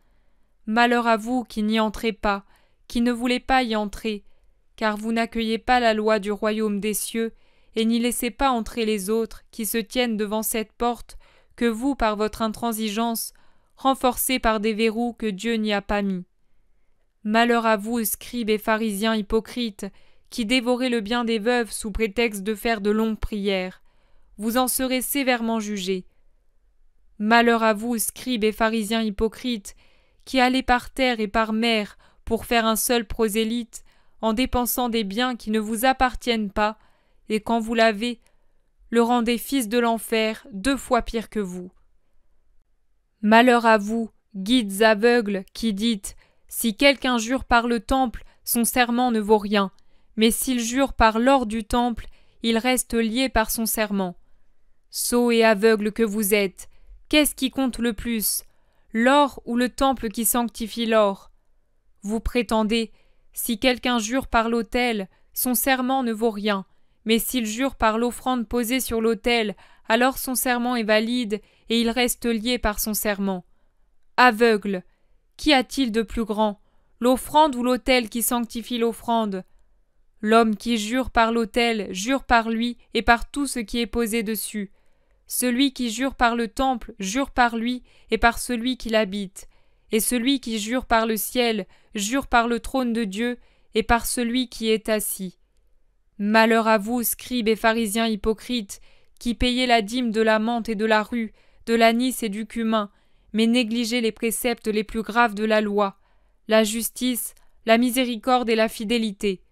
Malheur à vous qui n'y entrez pas, qui ne voulez pas y entrer, car vous n'accueillez pas la loi du royaume des cieux, et n'y laissez pas entrer les autres qui se tiennent devant cette porte que vous, par votre intransigeance, renforcez par des verrous que Dieu n'y a pas mis. Malheur à vous, scribes et pharisiens hypocrites, qui dévorez le bien des veuves sous prétexte de faire de longues prières. Vous en serez sévèrement jugés. Malheur à vous, scribes et pharisiens hypocrites, qui allez par terre et par mer pour faire un seul prosélyte, en dépensant des biens qui ne vous appartiennent pas, et quand vous l'avez, le rendez fils de l'enfer 2 fois pire que vous. Malheur à vous, Guides aveugles qui dites « Si quelqu'un jure par le temple, son serment ne vaut rien, mais s'il jure par l'or du temple, il reste lié par son serment. » Sots et aveugles que vous êtes, qu'est-ce qui compte le plus, l'or ou le temple qui sanctifie l'or? Vous prétendez « Si quelqu'un jure par l'autel, son serment ne vaut rien, mais s'il jure par l'offrande posée sur l'autel, alors son serment est valide et il reste lié par son serment. » Aveugle, qu'y a-t-il de plus grand, l'offrande ou l'autel qui sanctifie l'offrande? L'homme qui jure par l'autel jure par lui et par tout ce qui est posé dessus. Celui qui jure par le temple jure par lui et par celui qui l'habite. Et celui qui jure par le ciel jure par le trône de Dieu et par celui qui est assis. Malheur à vous, scribes et pharisiens hypocrites, qui payez la dîme de la menthe et de la rue, de l'anis et du cumin, mais négligez les préceptes les plus graves de la loi, la justice, la miséricorde et la fidélité.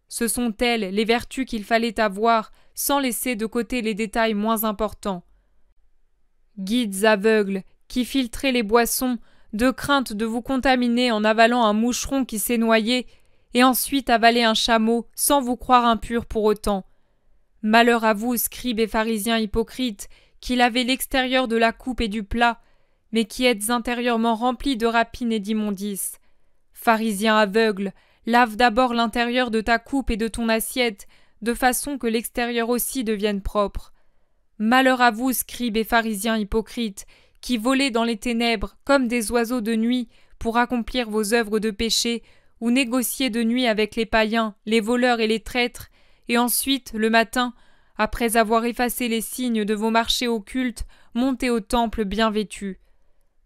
Ce sont elles les vertus qu'il fallait avoir, sans laisser de côté les détails moins importants. Guides aveugles, qui filtrez les boissons, de crainte de vous contaminer en avalant un moucheron qui s'est noyé, et ensuite avaler un chameau, sans vous croire impurs pour autant. Malheur à vous, scribes et pharisiens hypocrites, qui lavez l'extérieur de la coupe et du plat, mais qui êtes intérieurement remplis de rapine et d'immondices. Pharisiens aveugles, lave d'abord l'intérieur de ta coupe et de ton assiette, de façon que l'extérieur aussi devienne propre. Malheur à vous, scribes et pharisiens hypocrites, qui volez dans les ténèbres comme des oiseaux de nuit pour accomplir vos œuvres de péché, ou négociez de nuit avec les païens, les voleurs et les traîtres, et ensuite, le matin, après avoir effacé les signes de vos marchés occultes, montez au temple bien vêtus.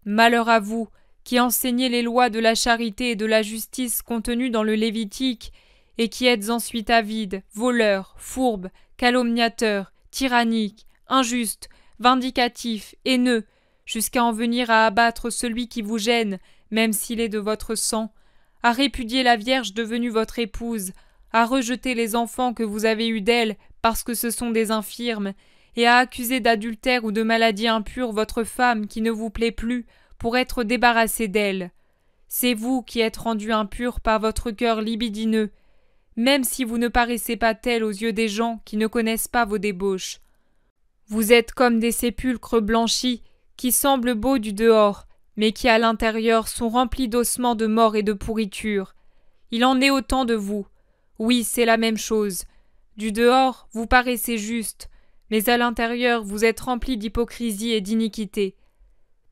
Malheur à vous, qui enseignez les lois de la charité et de la justice contenues dans le Lévitique, et qui êtes ensuite avides, voleurs, fourbes, calomniateurs, tyranniques, injustes, vindicatifs, haineux, jusqu'à en venir à abattre celui qui vous gêne, même s'il est de votre sang, à répudier la Vierge devenue votre épouse, à rejeter les enfants que vous avez eus d'elle parce que ce sont des infirmes, et à accuser d'adultère ou de maladie impure votre femme qui ne vous plaît plus, pour être débarrassé d'elle. C'est vous qui êtes rendu impur par votre cœur libidineux, même si vous ne paraissez pas tel aux yeux des gens qui ne connaissent pas vos débauches. Vous êtes comme des sépulcres blanchis, qui semblent beaux du dehors, mais qui à l'intérieur sont remplis d'ossements de mort et de pourriture. Il en est autant de vous. Oui, c'est la même chose. Du dehors, vous paraissez juste, mais à l'intérieur, vous êtes remplis d'hypocrisie et d'iniquité.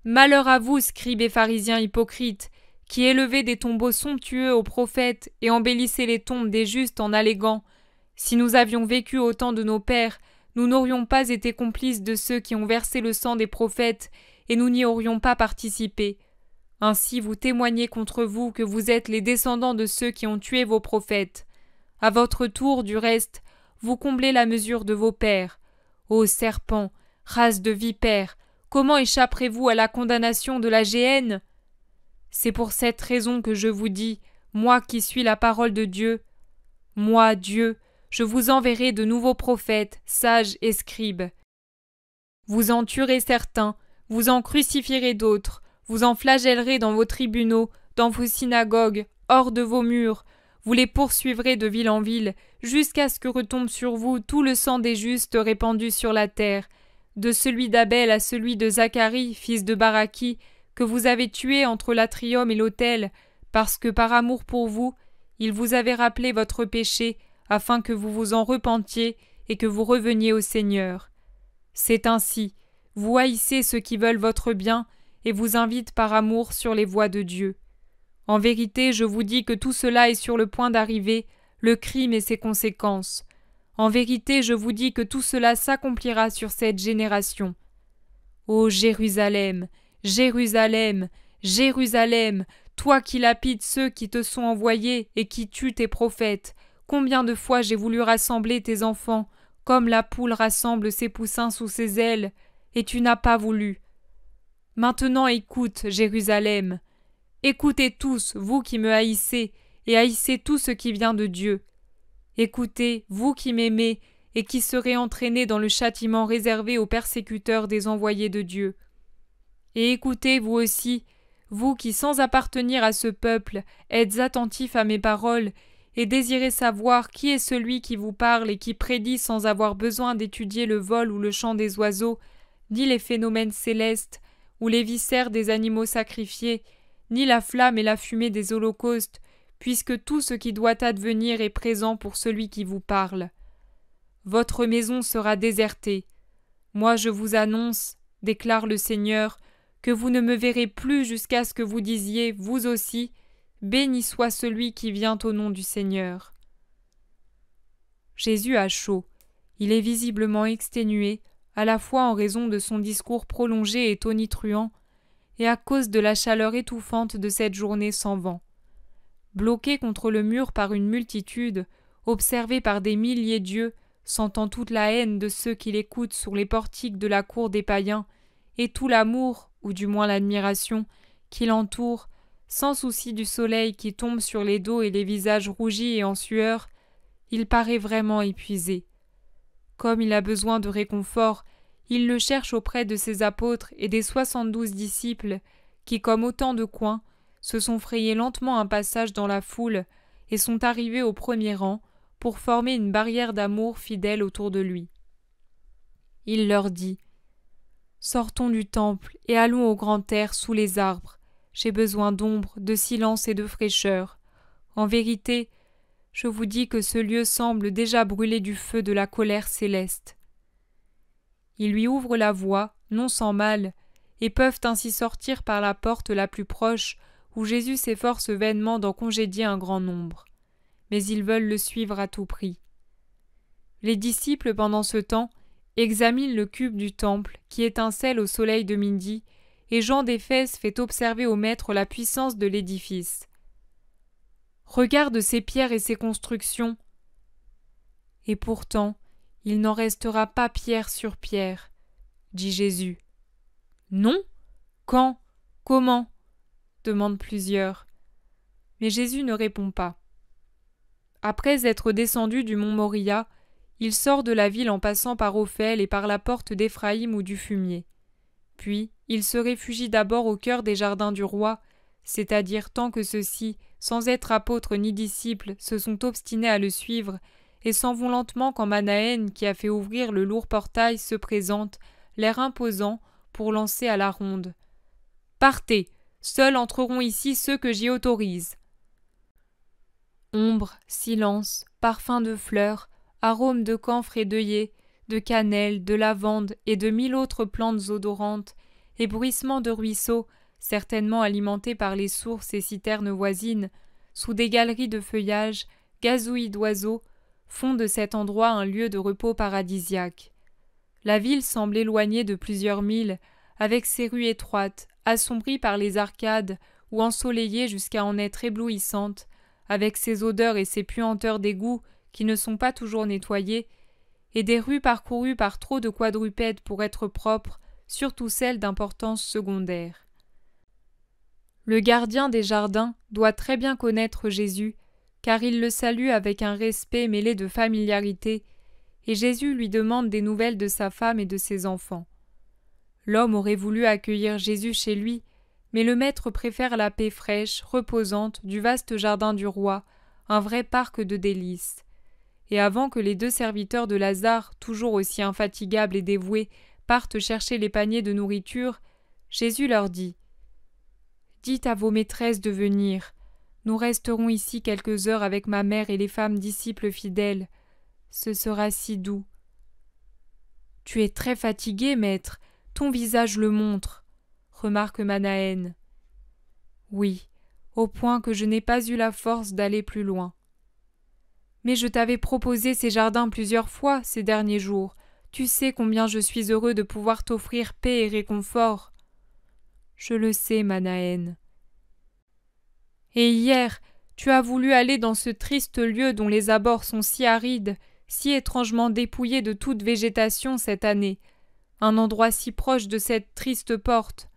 Malheur à vous, scribes et pharisiens hypocrites, qui élevez des tombeaux somptueux aux prophètes et embellissez les tombes des justes en alléguant « Si nous avions vécu au temps de nos pères, nous n'aurions pas été complices de ceux qui ont versé le sang des prophètes et nous n'y aurions pas participé. Ainsi vous témoignez contre vous que vous êtes les descendants de ceux qui ont tué vos prophètes. À votre tour, du reste, vous comblez la mesure de vos pères. Ô serpents, race de vipères, comment échapperez-vous à la condamnation de la géhenne? C'est pour cette raison que je vous dis, moi qui suis la parole de Dieu, moi, Dieu, je vous enverrai de nouveaux prophètes, sages et scribes. Vous en tuerez certains, vous en crucifierez d'autres, vous en flagellerez dans vos tribunaux, dans vos synagogues, hors de vos murs, vous les poursuivrez de ville en ville, jusqu'à ce que retombe sur vous tout le sang des justes répandu sur la terre, de celui d'Abel à celui de Zacharie, fils de Baraki, que vous avez tué entre l'atrium et l'autel, parce que par amour pour vous, il vous avait rappelé votre péché, afin que vous vous en repentiez et que vous reveniez au Seigneur. C'est ainsi, vous haïssez ceux qui veulent votre bien et vous invitent par amour sur les voies de Dieu. En vérité, je vous dis que tout cela est sur le point d'arriver, le crime et ses conséquences. En vérité, je vous dis que tout cela s'accomplira sur cette génération. Ô Jérusalem, Jérusalem, Jérusalem, toi qui lapides ceux qui te sont envoyés et qui tuent tes prophètes, combien de fois j'ai voulu rassembler tes enfants, comme la poule rassemble ses poussins sous ses ailes, et tu n'as pas voulu. Maintenant écoute, Jérusalem. Écoutez tous, vous qui me haïssez, et haïssez tout ce qui vient de Dieu. Écoutez, vous qui m'aimez, et qui serez entraînés dans le châtiment réservé aux persécuteurs des envoyés de Dieu. Et écoutez, vous aussi, vous qui, sans appartenir à ce peuple, êtes attentifs à mes paroles, et désirez savoir qui est celui qui vous parle et qui prédit sans avoir besoin d'étudier le vol ou le chant des oiseaux, ni les phénomènes célestes, ou les viscères des animaux sacrifiés, ni la flamme et la fumée des holocaustes, puisque tout ce qui doit advenir est présent pour celui qui vous parle. Votre maison sera désertée. Moi je vous annonce, déclare le Seigneur, que vous ne me verrez plus jusqu'à ce que vous disiez, vous aussi, béni soit celui qui vient au nom du Seigneur. Jésus a chaud. Il est visiblement exténué, à la fois en raison de son discours prolongé et tonitruant, et à cause de la chaleur étouffante de cette journée sans vent. Bloqué contre le mur par une multitude, observé par des milliers d'yeux, sentant toute la haine de ceux qui l'écoutent sur les portiques de la cour des païens, et tout l'amour, ou du moins l'admiration, qui l'entoure, sans souci du soleil qui tombe sur les dos et les visages rougis et en sueur, il paraît vraiment épuisé. Comme il a besoin de réconfort, il le cherche auprès de ses apôtres et des 72 disciples qui, comme autant de coings, se sont frayés lentement un passage dans la foule et sont arrivés au premier rang pour former une barrière d'amour fidèle autour de lui. Il leur dit « Sortons du temple et allons au grand air sous les arbres. J'ai besoin d'ombre, de silence et de fraîcheur. En vérité, je vous dis que ce lieu semble déjà brûler du feu de la colère céleste. » Ils lui ouvrent la voie, non sans mal, et peuvent ainsi sortir par la porte la plus proche, où Jésus s'efforce vainement d'en congédier un grand nombre. Mais ils veulent le suivre à tout prix. Les disciples, pendant ce temps, examinent le cube du temple, qui étincelle au soleil de midi, et Jean d'Éphèse fait observer au maître la puissance de l'édifice. « Regarde ces pierres et ces constructions. » Et pourtant, il n'en restera pas pierre sur pierre, dit Jésus. « Non ? Quand ? Comment ? Demandent plusieurs. Mais Jésus ne répond pas. Après être descendu du mont Moria, il sort de la ville en passant par Ophel et par la porte d'Éphraïm ou du fumier. Puis, il se réfugie d'abord au cœur des jardins du roi, c'est-à-dire tant que ceux-ci, sans être apôtres ni disciples, se sont obstinés à le suivre, et s'en vont lentement quand Manaën, qui a fait ouvrir le lourd portail, se présente, l'air imposant, pour lancer à la ronde. « Partez, seuls entreront ici ceux que j'y autorise. » Ombre, silence, parfum de fleurs, arômes de camphre et d'œillet, de cannelle, de lavande et de 1000 autres plantes odorantes, et bruissement de ruisseaux, certainement alimentés par les sources et citernes voisines, sous des galeries de feuillage, gazouillis d'oiseaux, font de cet endroit un lieu de repos paradisiaque. La ville semble éloignée de plusieurs milles, avec ses rues étroites, assombries par les arcades ou ensoleillées jusqu'à en être éblouissantes, avec ses odeurs et ses puanteurs d'égouts qui ne sont pas toujours nettoyées, et des rues parcourues par trop de quadrupèdes pour être propres, surtout celles d'importance secondaire. Le gardien des jardins doit très bien connaître Jésus, car il le salue avec un respect mêlé de familiarité, et Jésus lui demande des nouvelles de sa femme et de ses enfants. L'homme aurait voulu accueillir Jésus chez lui, mais le maître préfère la paix fraîche, reposante, du vaste jardin du roi, un vrai parc de délices. Et avant que les 2 serviteurs de Lazare, toujours aussi infatigables et dévoués, partent chercher les paniers de nourriture, Jésus leur dit « Dites à vos maîtresses de venir. Nous resterons ici quelques heures avec ma mère et les femmes disciples fidèles. Ce sera si doux. »« Tu es très fatigué, maître, ton visage le montre, » remarque Manaën. « Oui, au point que je n'ai pas eu la force d'aller plus loin. »« Mais je t'avais proposé ces jardins plusieurs fois ces derniers jours. Tu sais combien je suis heureux de pouvoir t'offrir paix et réconfort. »« Je le sais, Manaën. »« Et hier, tu as voulu aller dans ce triste lieu dont les abords sont si arides, si étrangement dépouillés de toute végétation cette année, un endroit si proche de cette triste porte.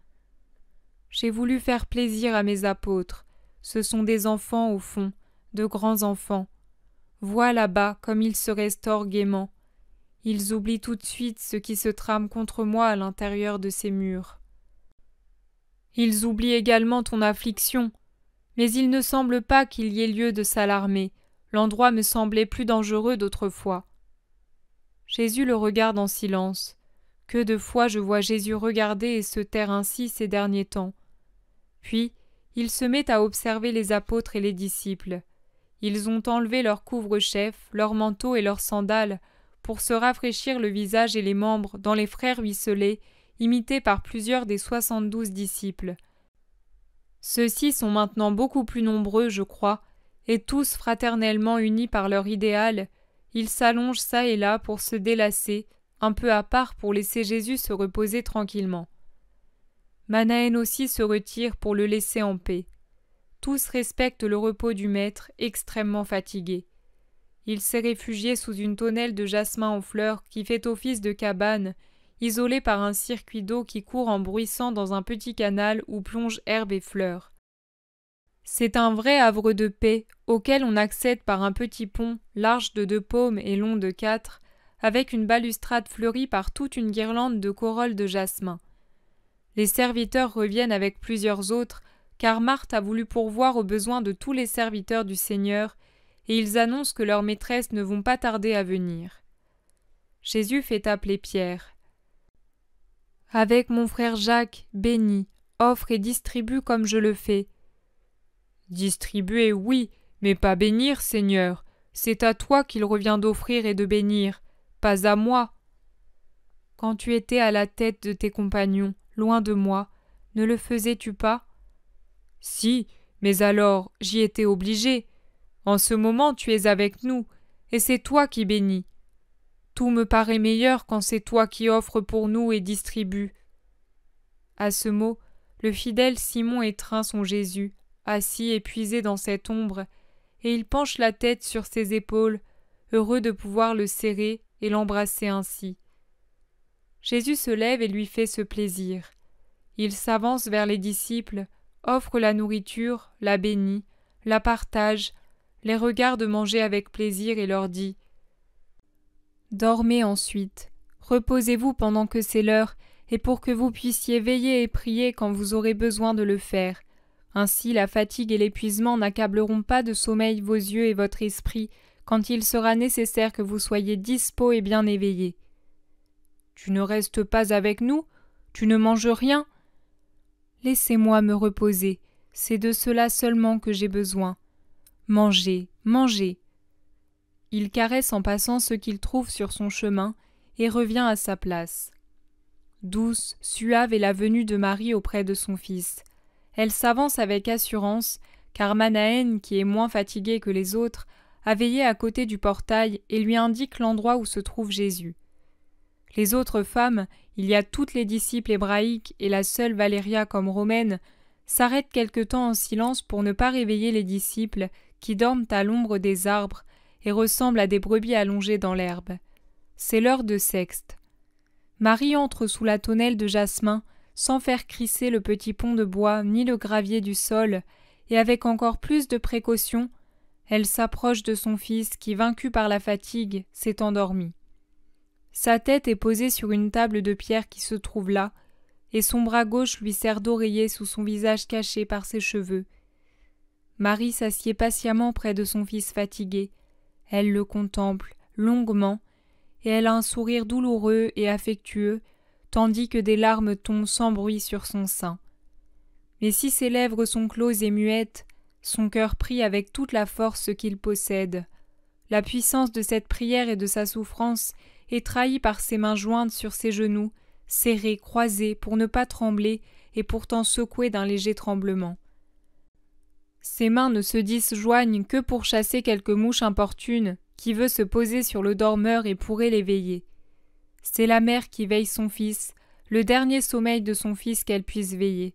J'ai voulu faire plaisir à mes apôtres. Ce sont des enfants au fond, de grands enfants. Vois là-bas comme ils se restaurent gaiement. Ils oublient tout de suite ce qui se trame contre moi à l'intérieur de ces murs. Ils oublient également ton affliction. Mais il ne semble pas qu'il y ait lieu de s'alarmer. L'endroit me semblait plus dangereux d'autrefois. Jésus le regarde en silence. Que de fois je vois Jésus regarder et se taire ainsi ces derniers temps. Puis, il se met à observer les apôtres et les disciples. Ils ont enlevé leurs couvre-chefs, leurs manteaux et leurs sandales, pour se rafraîchir le visage et les membres dans les frères ruisselés, imités par plusieurs des 72 disciples. Ceux-ci sont maintenant beaucoup plus nombreux, je crois, et tous fraternellement unis par leur idéal, ils s'allongent çà et là pour se délasser, un peu à part pour laisser Jésus se reposer tranquillement. Manahen aussi se retire pour le laisser en paix. Tous respectent le repos du maître, extrêmement fatigué. Il s'est réfugié sous une tonnelle de jasmin en fleurs qui fait office de cabane, isolée par un circuit d'eau qui court en bruissant dans un petit canal où plongent herbes et fleurs. C'est un vrai havre de paix auquel on accède par un petit pont large de 2 paumes et long de 4, avec une balustrade fleurie par toute une guirlande de corolles de jasmin. Les serviteurs reviennent avec plusieurs autres, car Marthe a voulu pourvoir aux besoins de tous les serviteurs du Seigneur, et ils annoncent que leurs maîtresses ne vont pas tarder à venir. Jésus fait appeler Pierre. « Avec mon frère Jacques, bénis, offre et distribue comme je le fais. » « Distribuer, oui, mais pas bénir, Seigneur. C'est à toi qu'il revient d'offrir et de bénir, pas à moi. » « Quand tu étais à la tête de tes compagnons, loin de moi, ne le faisais-tu pas ? » ?»« Si, mais alors j'y étais obligé. En ce moment tu es avec nous, et c'est toi qui bénis. Tout me paraît meilleur quand c'est toi qui offres pour nous et distribues. » À ce mot, le fidèle Simon étreint son Jésus, assis épuisé dans cette ombre, et il penche la tête sur ses épaules, heureux de pouvoir le serrer et l'embrasser ainsi. Jésus se lève et lui fait ce plaisir. Il s'avance vers les disciples, offre la nourriture, la bénit, la partage, les regarde manger avec plaisir et leur dit « Dormez ensuite, reposez-vous pendant que c'est l'heure, et pour que vous puissiez veiller et prier quand vous aurez besoin de le faire. Ainsi la fatigue et l'épuisement n'accableront pas de sommeil vos yeux et votre esprit, quand il sera nécessaire que vous soyez dispos et bien éveillés. Tu ne restes pas avec nous? Tu ne manges rien? Laissez-moi me reposer, c'est de cela seulement que j'ai besoin. Mangez, mangez. » Il caresse en passant ce qu'il trouve sur son chemin et revient à sa place. Douce, suave est la venue de Marie auprès de son fils. Elle s'avance avec assurance, car Manahen, qui est moins fatigué que les autres, a veillé à côté du portail et lui indique l'endroit où se trouve Jésus. Les autres femmes, il y a toutes les disciples hébraïques et la seule Valéria comme romaine, s'arrêtent quelque temps en silence pour ne pas réveiller les disciples qui dorment à l'ombre des arbres et ressemblent à des brebis allongées dans l'herbe. C'est l'heure de sexte. Marie entre sous la tonnelle de jasmin, sans faire crisser le petit pont de bois ni le gravier du sol, et avec encore plus de précaution, elle s'approche de son fils qui, vaincu par la fatigue, s'est endormi. Sa tête est posée sur une table de pierre qui se trouve là, et son bras gauche lui sert d'oreiller sous son visage caché par ses cheveux. Marie s'assied patiemment près de son fils fatigué. Elle le contemple longuement, et elle a un sourire douloureux et affectueux, tandis que des larmes tombent sans bruit sur son sein. Mais si ses lèvres sont closes et muettes, son cœur prie avec toute la force qu'il possède. La puissance de cette prière et de sa souffrance est trahie par ses mains jointes sur ses genoux, serrées, croisées, pour ne pas trembler et pourtant secouées d'un léger tremblement. Ses mains ne se disjoignent que pour chasser quelque mouche importune qui veut se poser sur le dormeur et pourrait l'éveiller. C'est la mère qui veille son fils, le dernier sommeil de son fils qu'elle puisse veiller.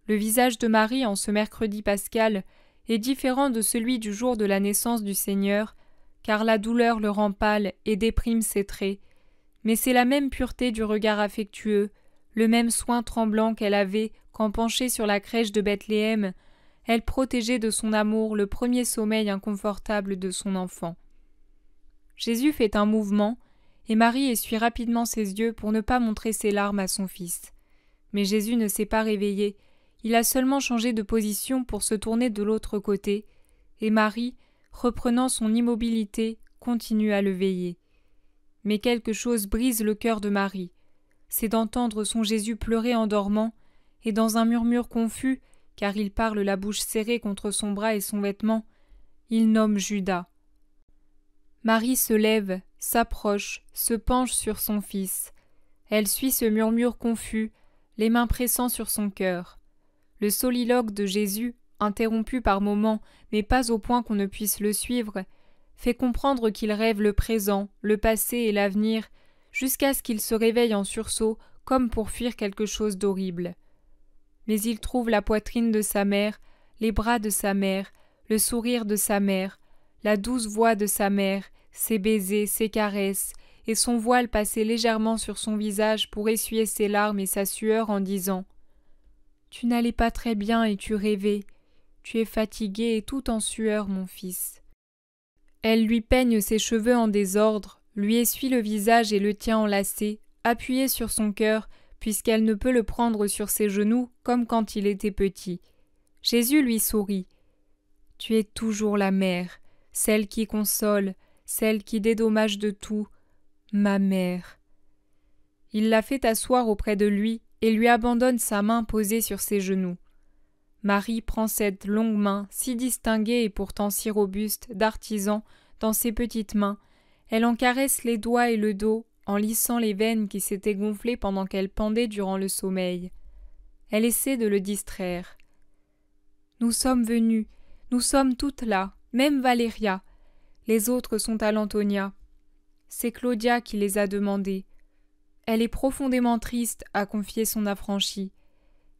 Le visage de Marie en ce mercredi pascal est différent de celui du jour de la naissance du Seigneur, car la douleur le rend pâle et déprime ses traits, mais c'est la même pureté du regard affectueux, le même soin tremblant qu'elle avait quand penchée sur la crèche de Bethléem, elle protégeait de son amour le premier sommeil inconfortable de son enfant. Jésus fait un mouvement, et Marie essuie rapidement ses yeux pour ne pas montrer ses larmes à son fils. Mais Jésus ne s'est pas réveillé, il a seulement changé de position pour se tourner de l'autre côté, et Marie, reprenant son immobilité, continue à le veiller. Mais quelque chose brise le cœur de Marie. C'est d'entendre son Jésus pleurer en dormant, et dans un murmure confus, car il parle la bouche serrée contre son bras et son vêtement, il nomme Judas. Marie se lève, s'approche, se penche sur son fils. Elle suit ce murmure confus, les mains pressant sur son cœur. Le soliloque de Jésus, interrompu par moments, mais pas au point qu'on ne puisse le suivre, fait comprendre qu'il rêve le présent, le passé et l'avenir, jusqu'à ce qu'il se réveille en sursaut, comme pour fuir quelque chose d'horrible. Mais il trouve la poitrine de sa mère, les bras de sa mère, le sourire de sa mère, la douce voix de sa mère, ses baisers, ses caresses, et son voile passé légèrement sur son visage pour essuyer ses larmes et sa sueur en disant « Tu n'allais pas très bien et tu rêvais. Tu es fatigué et tout en sueur, mon fils. » Elle lui peigne ses cheveux en désordre, lui essuie le visage et le tient enlacé, appuyé sur son cœur, puisqu'elle ne peut le prendre sur ses genoux comme quand il était petit. Jésus lui sourit. « Tu es toujours la mère, celle qui console, celle qui dédommage de tout, ma mère. » Il la fait asseoir auprès de lui et lui abandonne sa main posée sur ses genoux. Marie prend cette longue main, si distinguée et pourtant si robuste, d'artisan, dans ses petites mains. Elle en caresse les doigts et le dos, en lissant les veines qui s'étaient gonflées pendant qu'elle pendait durant le sommeil. Elle essaie de le distraire. « Nous sommes venus, nous sommes toutes là, même Valéria. Les autres sont à l'Antonia. C'est Claudia qui les a demandées. Elle est profondément triste, a confié son affranchie.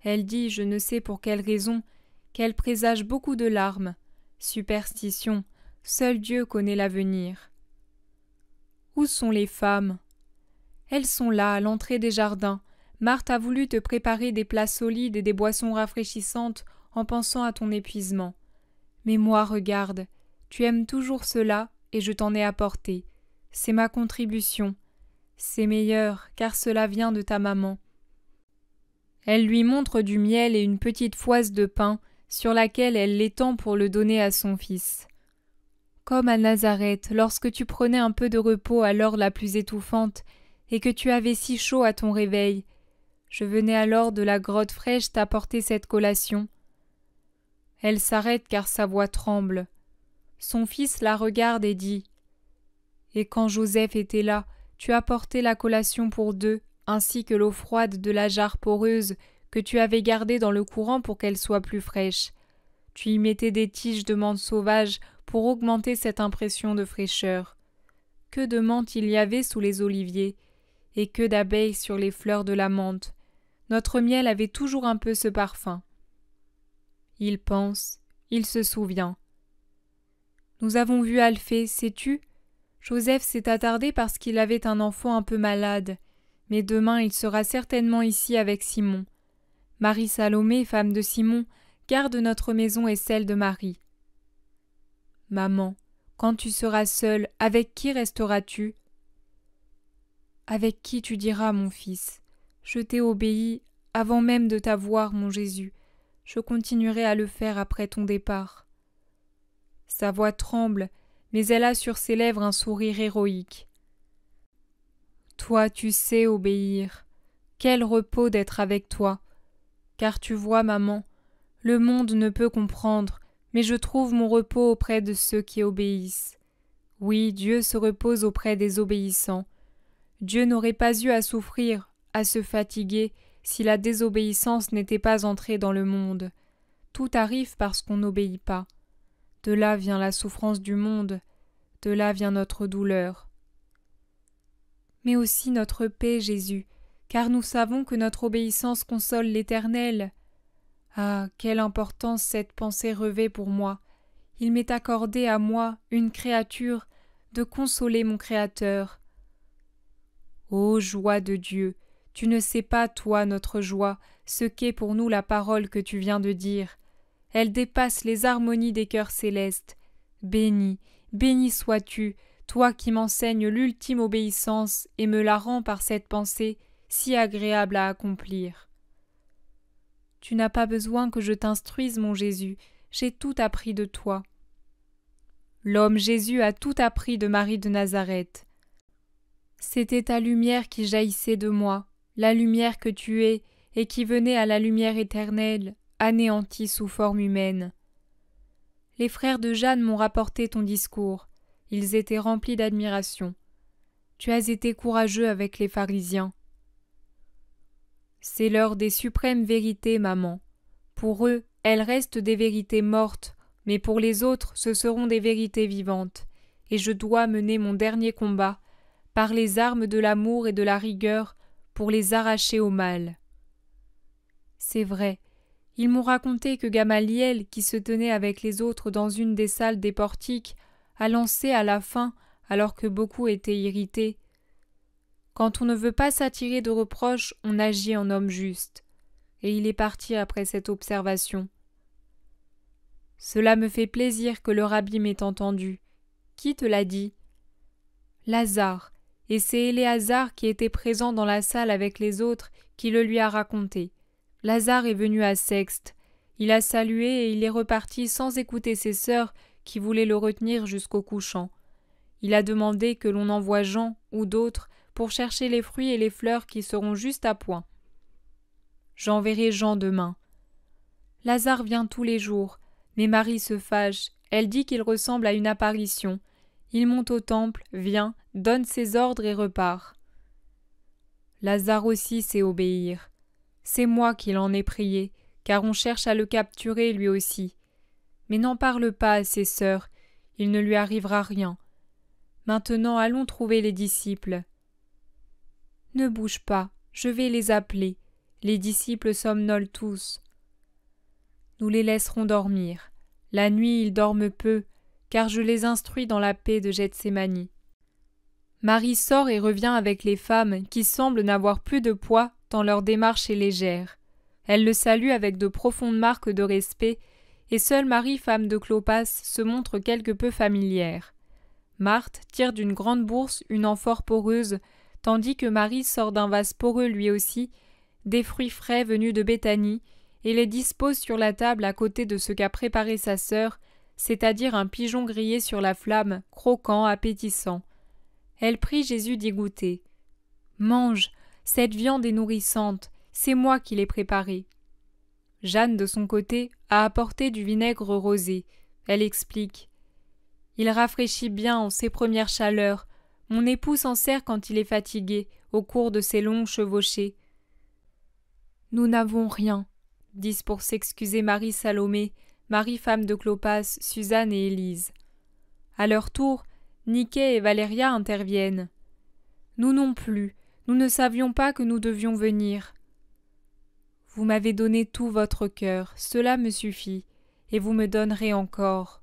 Elle dit, je ne sais pour quelle raison, qu'elle présage beaucoup de larmes. Superstition, seul Dieu connaît l'avenir. » Où sont les femmes ? Elles sont là, à l'entrée des jardins. Marthe a voulu te préparer des plats solides et des boissons rafraîchissantes en pensant à ton épuisement. Mais moi, regarde, tu aimes toujours cela et je t'en ai apporté. C'est ma contribution. C'est meilleur, car cela vient de ta maman. Elle lui montre du miel et une petite fouasse de pain, sur laquelle elle l'étend pour le donner à son fils. Comme à Nazareth, lorsque tu prenais un peu de repos à l'heure la plus étouffante, et que tu avais si chaud à ton réveil, je venais alors de la grotte fraîche t'apporter cette collation. Elle s'arrête car sa voix tremble. Son fils la regarde et dit « Et quand Joseph était là, tu apportais la collation pour deux, ainsi que l'eau froide de la jarre poreuse que tu avais gardée dans le courant pour qu'elle soit plus fraîche. Tu y mettais des tiges de menthe sauvage pour augmenter cette impression de fraîcheur. Que de menthe il y avait sous les oliviers, et que d'abeilles sur les fleurs de la menthe. Notre miel avait toujours un peu ce parfum. » Il pense, il se souvient. « Nous avons vu Alphée, sais-tu ? Joseph s'est attardé parce qu'il avait un enfant un peu malade, mais demain il sera certainement ici avec Simon. Marie-Salomé, femme de Simon, garde notre maison et celle de Marie. » Maman, quand tu seras seule, avec qui resteras-tu ? Avec qui tu diras, mon fils. Je t'ai obéi avant même de t'avoir, mon Jésus. Je continuerai à le faire après ton départ. Sa voix tremble, mais elle a sur ses lèvres un sourire héroïque. Toi, tu sais obéir. Quel repos d'être avec toi. Car tu vois, maman, le monde ne peut comprendre, mais je trouve mon repos auprès de ceux qui obéissent. Oui, Dieu se repose auprès des obéissants. Dieu n'aurait pas eu à souffrir, à se fatiguer, si la désobéissance n'était pas entrée dans le monde. Tout arrive parce qu'on n'obéit pas. De là vient la souffrance du monde, de là vient notre douleur. Mais aussi notre paix, Jésus, car nous savons que notre obéissance console l'Éternel. Ah, quelle importance cette pensée revêt pour moi. Il m'est accordé à moi, une créature, de consoler mon Créateur. Ô joie de Dieu, tu ne sais pas, toi, notre joie, ce qu'est pour nous la parole que tu viens de dire. Elle dépasse les harmonies des cœurs célestes. Béni, béni sois-tu, toi qui m'enseignes l'ultime obéissance et me la rends par cette pensée si agréable à accomplir. Tu n'as pas besoin que je t'instruise, mon Jésus, j'ai tout appris de toi. L'homme Jésus a tout appris de Marie de Nazareth. C'était ta lumière qui jaillissait de moi, la lumière que tu es, et qui venait à la lumière éternelle, anéantie sous forme humaine. Les frères de Jeanne m'ont rapporté ton discours. Ils étaient remplis d'admiration. Tu as été courageux avec les pharisiens. C'est l'heure des suprêmes vérités, maman. Pour eux, elles restent des vérités mortes, mais pour les autres, ce seront des vérités vivantes. Et je dois mener mon dernier combat, par les armes de l'amour et de la rigueur, pour les arracher au mal. C'est vrai. Ils m'ont raconté que Gamaliel, qui se tenait avec les autres dans une des salles des portiques, a lancé à la fin, alors que beaucoup étaient irrités. Quand on ne veut pas s'attirer de reproches, on agit en homme juste. Et il est parti après cette observation. Cela me fait plaisir que le rabbi m'ait entendu. Qui te l'a dit? Lazare, et c'est Éléazar qui était présent dans la salle avec les autres qui le lui a raconté. Lazare est venu à Sexte. Il a salué et il est reparti sans écouter ses sœurs qui voulaient le retenir jusqu'au couchant. Il a demandé que l'on envoie Jean ou d'autres pour chercher les fruits et les fleurs qui seront juste à point. J'enverrai Jean demain. Lazare vient tous les jours, mais Marie se fâche. Elle dit qu'il ressemble à une apparition. Il monte au temple, vient, donne ses ordres et repart. Lazare aussi sait obéir. C'est moi qui l'en ai prié, car on cherche à le capturer lui aussi. Mais n'en parle pas à ses sœurs, il ne lui arrivera rien. Maintenant allons trouver les disciples. Ne bouge pas, je vais les appeler. Les disciples somnolent tous. Nous les laisserons dormir. La nuit ils dorment peu, car je les instruis dans la paix de Gethsémani. Marie sort et revient avec les femmes qui semblent n'avoir plus de poids tant leur démarche est légère. Elle le salue avec de profondes marques de respect, et seule Marie, femme de Clopas, se montre quelque peu familière. Marthe tire d'une grande bourse une amphore poreuse, tandis que Marie sort d'un vase poreux lui aussi, des fruits frais venus de Béthanie, et les dispose sur la table à côté de ce qu'a préparé sa sœur, c'est-à-dire un pigeon grillé sur la flamme, croquant, appétissant. Elle prie Jésus d'y goûter. « Mange, cette viande est nourrissante, c'est moi qui l'ai préparée. » Jeanne, de son côté, a apporté du vinaigre rosé. Elle explique. « Il rafraîchit bien en ses premières chaleurs. Mon époux s'en sert quand il est fatigué, au cours de ses longues chevauchées. » Nous n'avons rien, disent pour s'excuser Marie Salomé, Marie femme de Clopas, Suzanne et Élise. À leur tour, Niquet et Valéria interviennent. Nous non plus, nous ne savions pas que nous devions venir. Vous m'avez donné tout votre cœur, cela me suffit, et vous me donnerez encore.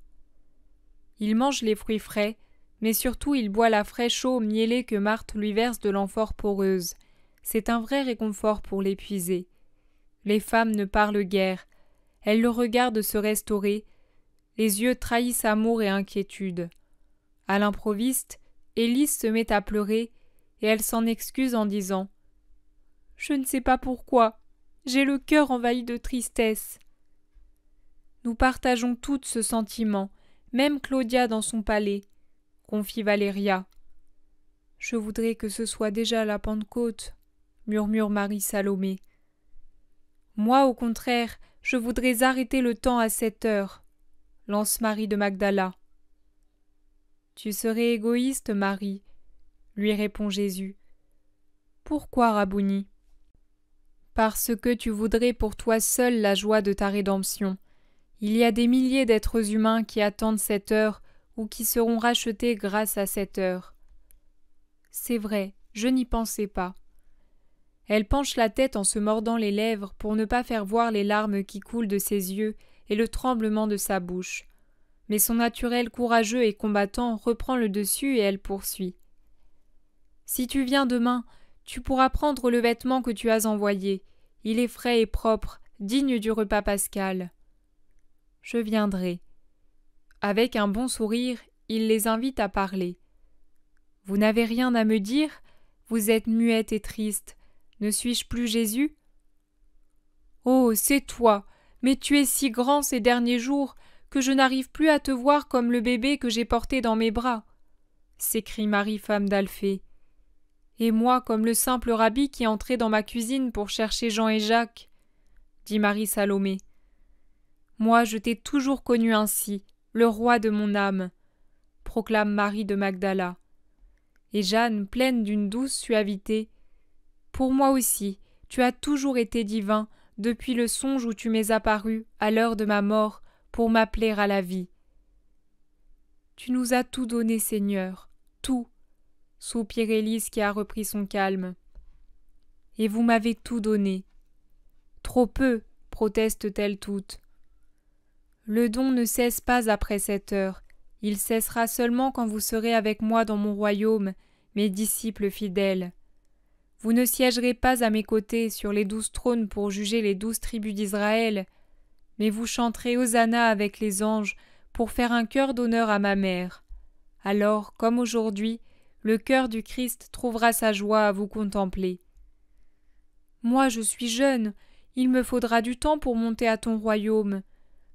Il mange les fruits frais, mais surtout il boit la fraîche eau mielée que Marthe lui verse de l'amphore poreuse. C'est un vrai réconfort pour l'épuisé. Les femmes ne parlent guère. Elles le regardent se restaurer. Les yeux trahissent amour et inquiétude. À l'improviste, Élise se met à pleurer, et elle s'en excuse en disant « Je ne sais pas pourquoi, j'ai le cœur envahi de tristesse. » Nous partageons toutes ce sentiment, même Claudia dans son palais, confie Valéria. « Je voudrais que ce soit déjà la Pentecôte, » murmure Marie Salomé. « Moi, au contraire, je voudrais arrêter le temps à 7 heures, » lance Marie de Magdala. « Tu serais égoïste, Marie, » lui répond Jésus. « Pourquoi, Rabouni ? » Parce que tu voudrais pour toi seul la joie de ta rédemption. Il y a des milliers d'êtres humains qui attendent cette heure ou qui seront rachetés grâce à cette heure. C'est vrai, je n'y pensais pas. Elle penche la tête en se mordant les lèvres pour ne pas faire voir les larmes qui coulent de ses yeux et le tremblement de sa bouche. Mais son naturel courageux et combattant reprend le dessus et elle poursuit. « Si tu viens demain, tu pourras prendre le vêtement que tu as envoyé. Il est frais et propre, digne du repas pascal. » « Je viendrai. » Avec un bon sourire, il les invite à parler. « Vous n'avez rien à me dire ? Vous êtes muette et triste. Ne suis-je plus Jésus ? » Oh, c'est toi, mais tu es si grand ces derniers jours que je n'arrive plus à te voir comme le bébé que j'ai porté dans mes bras, s'écrie Marie, femme d'Alphée. Et moi comme le simple rabbi qui entrait dans ma cuisine pour chercher Jean et Jacques, dit Marie Salomé. Moi je t'ai toujours connu ainsi, le roi de mon âme, proclame Marie de Magdala. Et Jeanne, pleine d'une douce suavité, pour moi aussi, tu as toujours été divin depuis le songe où tu m'es apparu à l'heure de ma mort pour m'appeler à la vie. Tu nous as tout donné, Seigneur, tout, soupire Élise qui a repris son calme. Et vous m'avez tout donné. Trop peu, protestent-elles toutes. Le don ne cesse pas après cette heure, il cessera seulement quand vous serez avec moi dans mon royaume, mes disciples fidèles. Vous ne siégerez pas à mes côtés sur les 12 trônes pour juger les 12 tribus d'Israël, mais vous chanterez Hosanna avec les anges pour faire un chœur d'honneur à ma mère. Alors, comme aujourd'hui, le cœur du Christ trouvera sa joie à vous contempler. Moi je suis jeune, il me faudra du temps pour monter à ton royaume.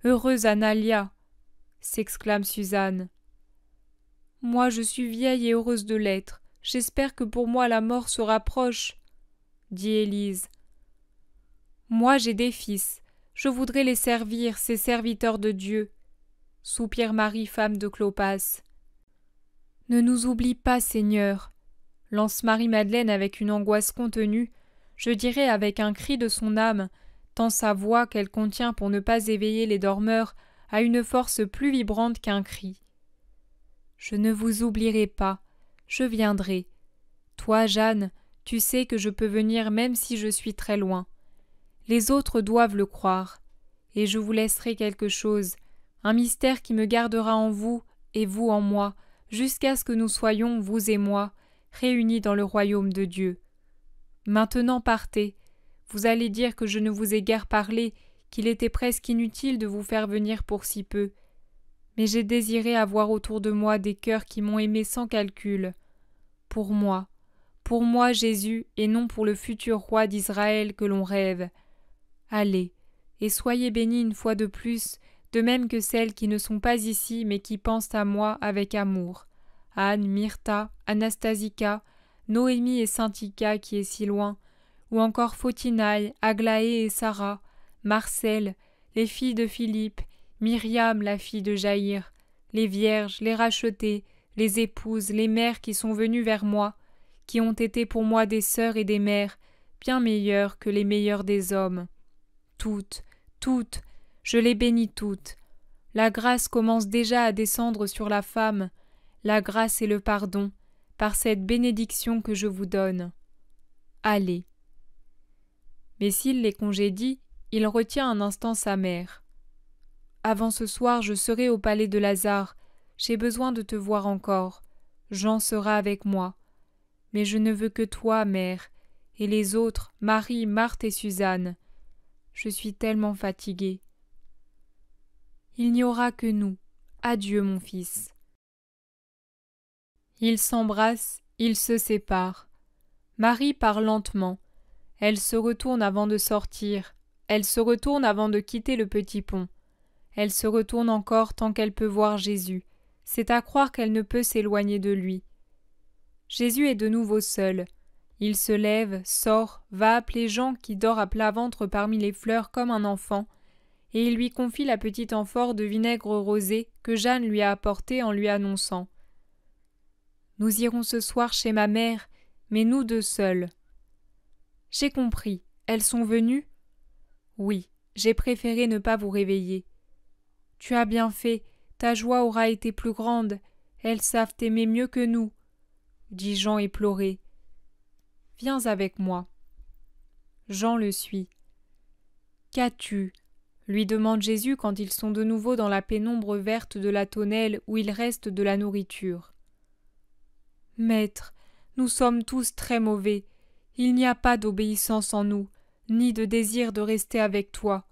Heureuse Analia, s'exclame Suzanne. Moi je suis vieille et heureuse de l'être. J'espère que pour moi la mort se rapproche, dit Élise. Moi j'ai des fils, je voudrais les servir, ces serviteurs de Dieu, soupire Marie, femme de Clopas. Ne nous oublie pas, Seigneur, lance Marie-Madeleine avec une angoisse contenue, je dirais avec un cri de son âme, tant sa voix qu'elle contient pour ne pas éveiller les dormeurs a une force plus vibrante qu'un cri. Je ne vous oublierai pas, je viendrai. Toi, Jeanne, tu sais que je peux venir même si je suis très loin. Les autres doivent le croire. Et je vous laisserai quelque chose, un mystère qui me gardera en vous et vous en moi, jusqu'à ce que nous soyons, vous et moi, réunis dans le royaume de Dieu. Maintenant partez. Vous allez dire que je ne vous ai guère parlé, qu'il était presque inutile de vous faire venir pour si peu. Mais j'ai désiré avoir autour de moi des cœurs qui m'ont aimé sans calcul. Pour moi Jésus, et non pour le futur roi d'Israël que l'on rêve. Allez, et soyez bénis une fois de plus, de même que celles qui ne sont pas ici mais qui pensent à moi avec amour. Anne, Myrtha, Anastasica, Noémie et Syntycha qui est si loin, ou encore Photinaï, Aglaé et Sarah, Marcel, les filles de Philippe, Myriam, la fille de Jaïr, les vierges, les rachetées, les épouses, les mères qui sont venues vers moi, qui ont été pour moi des sœurs et des mères, bien meilleures que les meilleures des hommes. Toutes, je les bénis toutes. La grâce commence déjà à descendre sur la femme, la grâce et le pardon, par cette bénédiction que je vous donne. Allez. Mais s'il les congédie, il retient un instant sa mère. Avant ce soir, je serai au palais de Lazare. J'ai besoin de te voir encore. Jean sera avec moi. Mais je ne veux que toi, mère, et les autres, Marie, Marthe et Suzanne. Je suis tellement fatiguée. Il n'y aura que nous. Adieu, mon fils. Ils s'embrassent, ils se séparent. Marie part lentement. Elle se retourne avant de sortir. Elle se retourne avant de quitter le petit pont. Elle se retourne encore tant qu'elle peut voir Jésus. C'est à croire qu'elle ne peut s'éloigner de lui. Jésus est de nouveau seul. Il se lève, sort, va appeler Jean qui dort à plat ventre parmi les fleurs comme un enfant, et il lui confie la petite amphore de vinaigre rosé que Jeanne lui a apportée en lui annonçant. « Nous irons ce soir chez ma mère, mais nous deux seuls. »« J'ai compris. Elles sont venues ?»« Oui, j'ai préféré ne pas vous réveiller. »« Tu as bien fait, ta joie aura été plus grande. Elles savent t'aimer mieux que nous. » dit Jean éploré. « Viens avec moi. » Jean le suit. « Qu'as-tu » lui demande Jésus quand ils sont de nouveau dans la pénombre verte de la tonnelle où il reste de la nourriture. « Maître, nous sommes tous très mauvais. Il n'y a pas d'obéissance en nous, ni de désir de rester avec toi.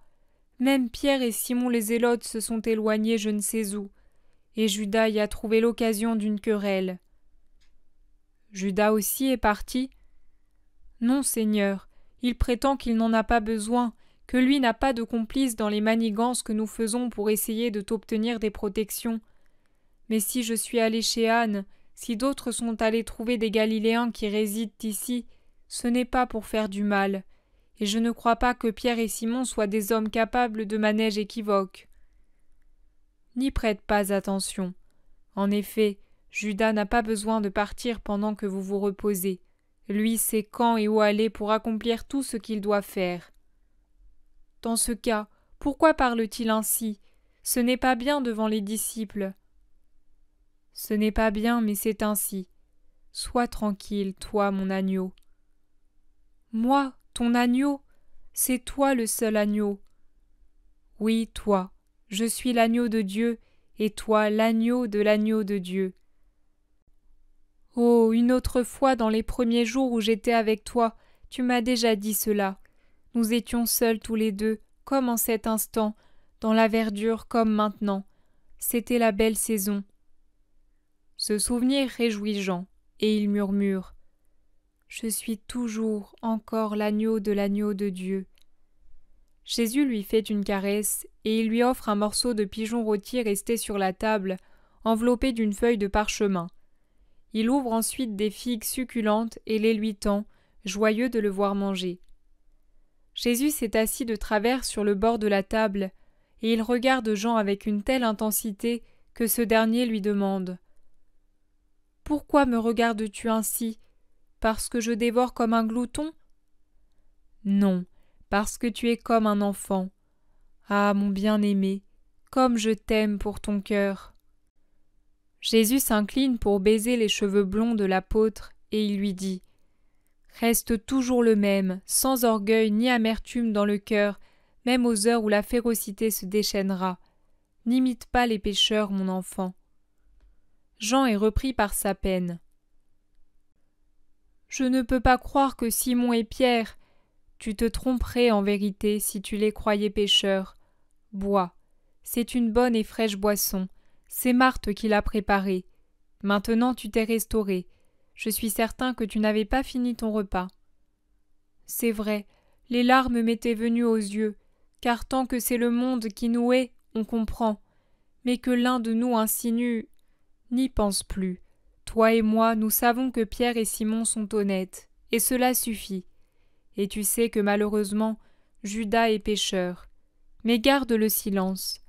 Même Pierre et Simon les Zélotes se sont éloignés je ne sais où, et Judas y a trouvé l'occasion d'une querelle. » Judas aussi est parti ? Non, Seigneur, il prétend qu'il n'en a pas besoin, que lui n'a pas de complice dans les manigances que nous faisons pour essayer de t'obtenir des protections. Mais si je suis allé chez Anne, si d'autres sont allés trouver des Galiléens qui résident ici, ce n'est pas pour faire du mal, et je ne crois pas que Pierre et Simon soient des hommes capables de manèges équivoques. N'y prête pas attention. En effet, Judas n'a pas besoin de partir pendant que vous vous reposez. Lui sait quand et où aller pour accomplir tout ce qu'il doit faire. Dans ce cas, pourquoi parle-t-il ainsi? Ce n'est pas bien devant les disciples. Ce n'est pas bien, mais c'est ainsi. Sois tranquille, toi, mon agneau. Moi, ton agneau? C'est toi le seul agneau. Oui, toi, je suis l'agneau de Dieu, et toi l'agneau de Dieu. Oh, une autre fois dans les premiers jours où j'étais avec toi, tu m'as déjà dit cela. Nous étions seuls tous les deux, comme en cet instant, dans la verdure comme maintenant. C'était la belle saison. Ce souvenir réjouit Jean, et il murmure « Je suis toujours encore l'agneau de Dieu ». Jésus lui fait une caresse, et il lui offre un morceau de pigeon rôti resté sur la table, enveloppé d'une feuille de parchemin. Il ouvre ensuite des figues succulentes et les lui tend, joyeux de le voir manger. Jésus s'est assis de travers sur le bord de la table, et il regarde Jean avec une telle intensité que ce dernier lui demande « Pourquoi me regardes-tu ainsi? Parce que je dévore comme un glouton? » « Non, parce que tu es comme un enfant. Ah, mon bien-aimé, comme je t'aime pour ton cœur. » Jésus s'incline pour baiser les cheveux blonds de l'apôtre, et il lui dit « Reste toujours le même, sans orgueil ni amertume dans le cœur, même aux heures où la férocité se déchaînera. N'imite pas les pécheurs, mon enfant. » Jean est repris par sa peine. « Je ne peux pas croire que Simon et Pierre… Tu te tromperais en vérité si tu les croyais pécheurs. Bois. C'est une bonne et fraîche boisson. C'est Marthe qui l'a préparée. Maintenant tu t'es restauré. Je suis certain que tu n'avais pas fini ton repas. » C'est vrai, les larmes m'étaient venues aux yeux, car tant que c'est le monde qui nous hait, on comprend. Mais que l'un de nous insinue… N'y pense plus. Toi et moi, nous savons que Pierre et Simon sont honnêtes, et cela suffit. Et tu sais que malheureusement, Judas est pécheur. Mais garde le silence.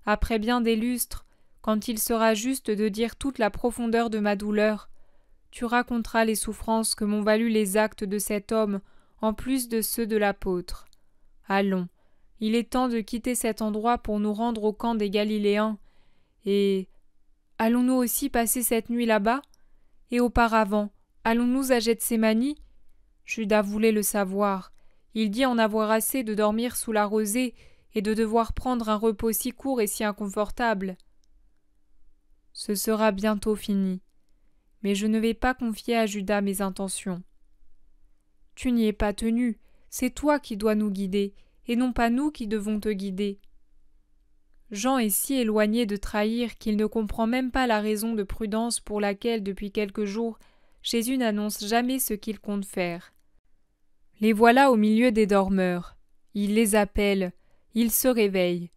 Après bien des lustres, quand il sera juste de dire toute la profondeur de ma douleur, tu raconteras les souffrances que m'ont valu les actes de cet homme, en plus de ceux de l'apôtre. Allons, il est temps de quitter cet endroit pour nous rendre au camp des Galiléens. Et allons-nous aussi passer cette nuit là-bas? Et auparavant, allons-nous à Gethsémani? Judas voulait le savoir. Il dit en avoir assez de dormir sous la rosée et de devoir prendre un repos si court et si inconfortable. Ce sera bientôt fini. Mais je ne vais pas confier à Judas mes intentions. Tu n'y es pas tenu, c'est toi qui dois nous guider, et non pas nous qui devons te guider. Jean est si éloigné de trahir qu'il ne comprend même pas la raison de prudence pour laquelle, depuis quelques jours, Jésus n'annonce jamais ce qu'il compte faire. Les voilà au milieu des dormeurs. Il les appelle. Ils se réveillent.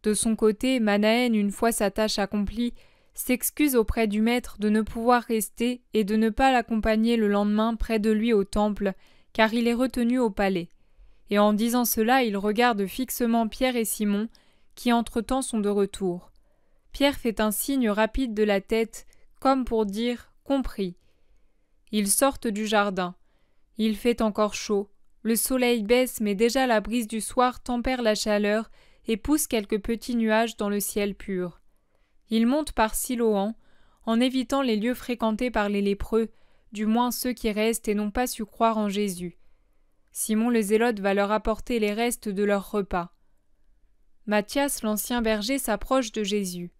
De son côté, Manaën, une fois sa tâche accomplie, s'excuse auprès du maître de ne pouvoir rester et de ne pas l'accompagner le lendemain près de lui au temple, car il est retenu au palais. Et en disant cela, il regarde fixement Pierre et Simon, qui entre-temps sont de retour. Pierre fait un signe rapide de la tête, comme pour dire « compris ». Ils sortent du jardin. Il fait encore chaud. Le soleil baisse, mais déjà la brise du soir tempère la chaleur et pousse quelques petits nuages dans le ciel pur. Ils montent par Siloam, en évitant les lieux fréquentés par les lépreux, du moins ceux qui restent et n'ont pas su croire en Jésus. Simon le Zélote va leur apporter les restes de leur repas. Matthias, l'ancien berger, s'approche de Jésus.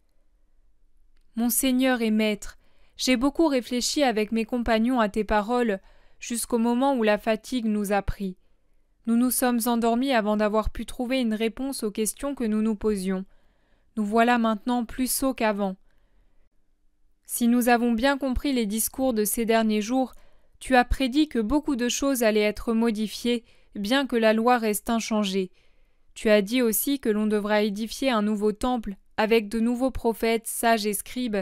« Mon Seigneur et Maître, j'ai beaucoup réfléchi avec mes compagnons à tes paroles, jusqu'au moment où la fatigue nous a pris. Nous nous sommes endormis avant d'avoir pu trouver une réponse aux questions que nous nous posions. Nous voilà maintenant plus sots qu'avant. Si nous avons bien compris les discours de ces derniers jours, tu as prédit que beaucoup de choses allaient être modifiées, bien que la loi reste inchangée. Tu as dit aussi que l'on devra édifier un nouveau temple avec de nouveaux prophètes, sages et scribes,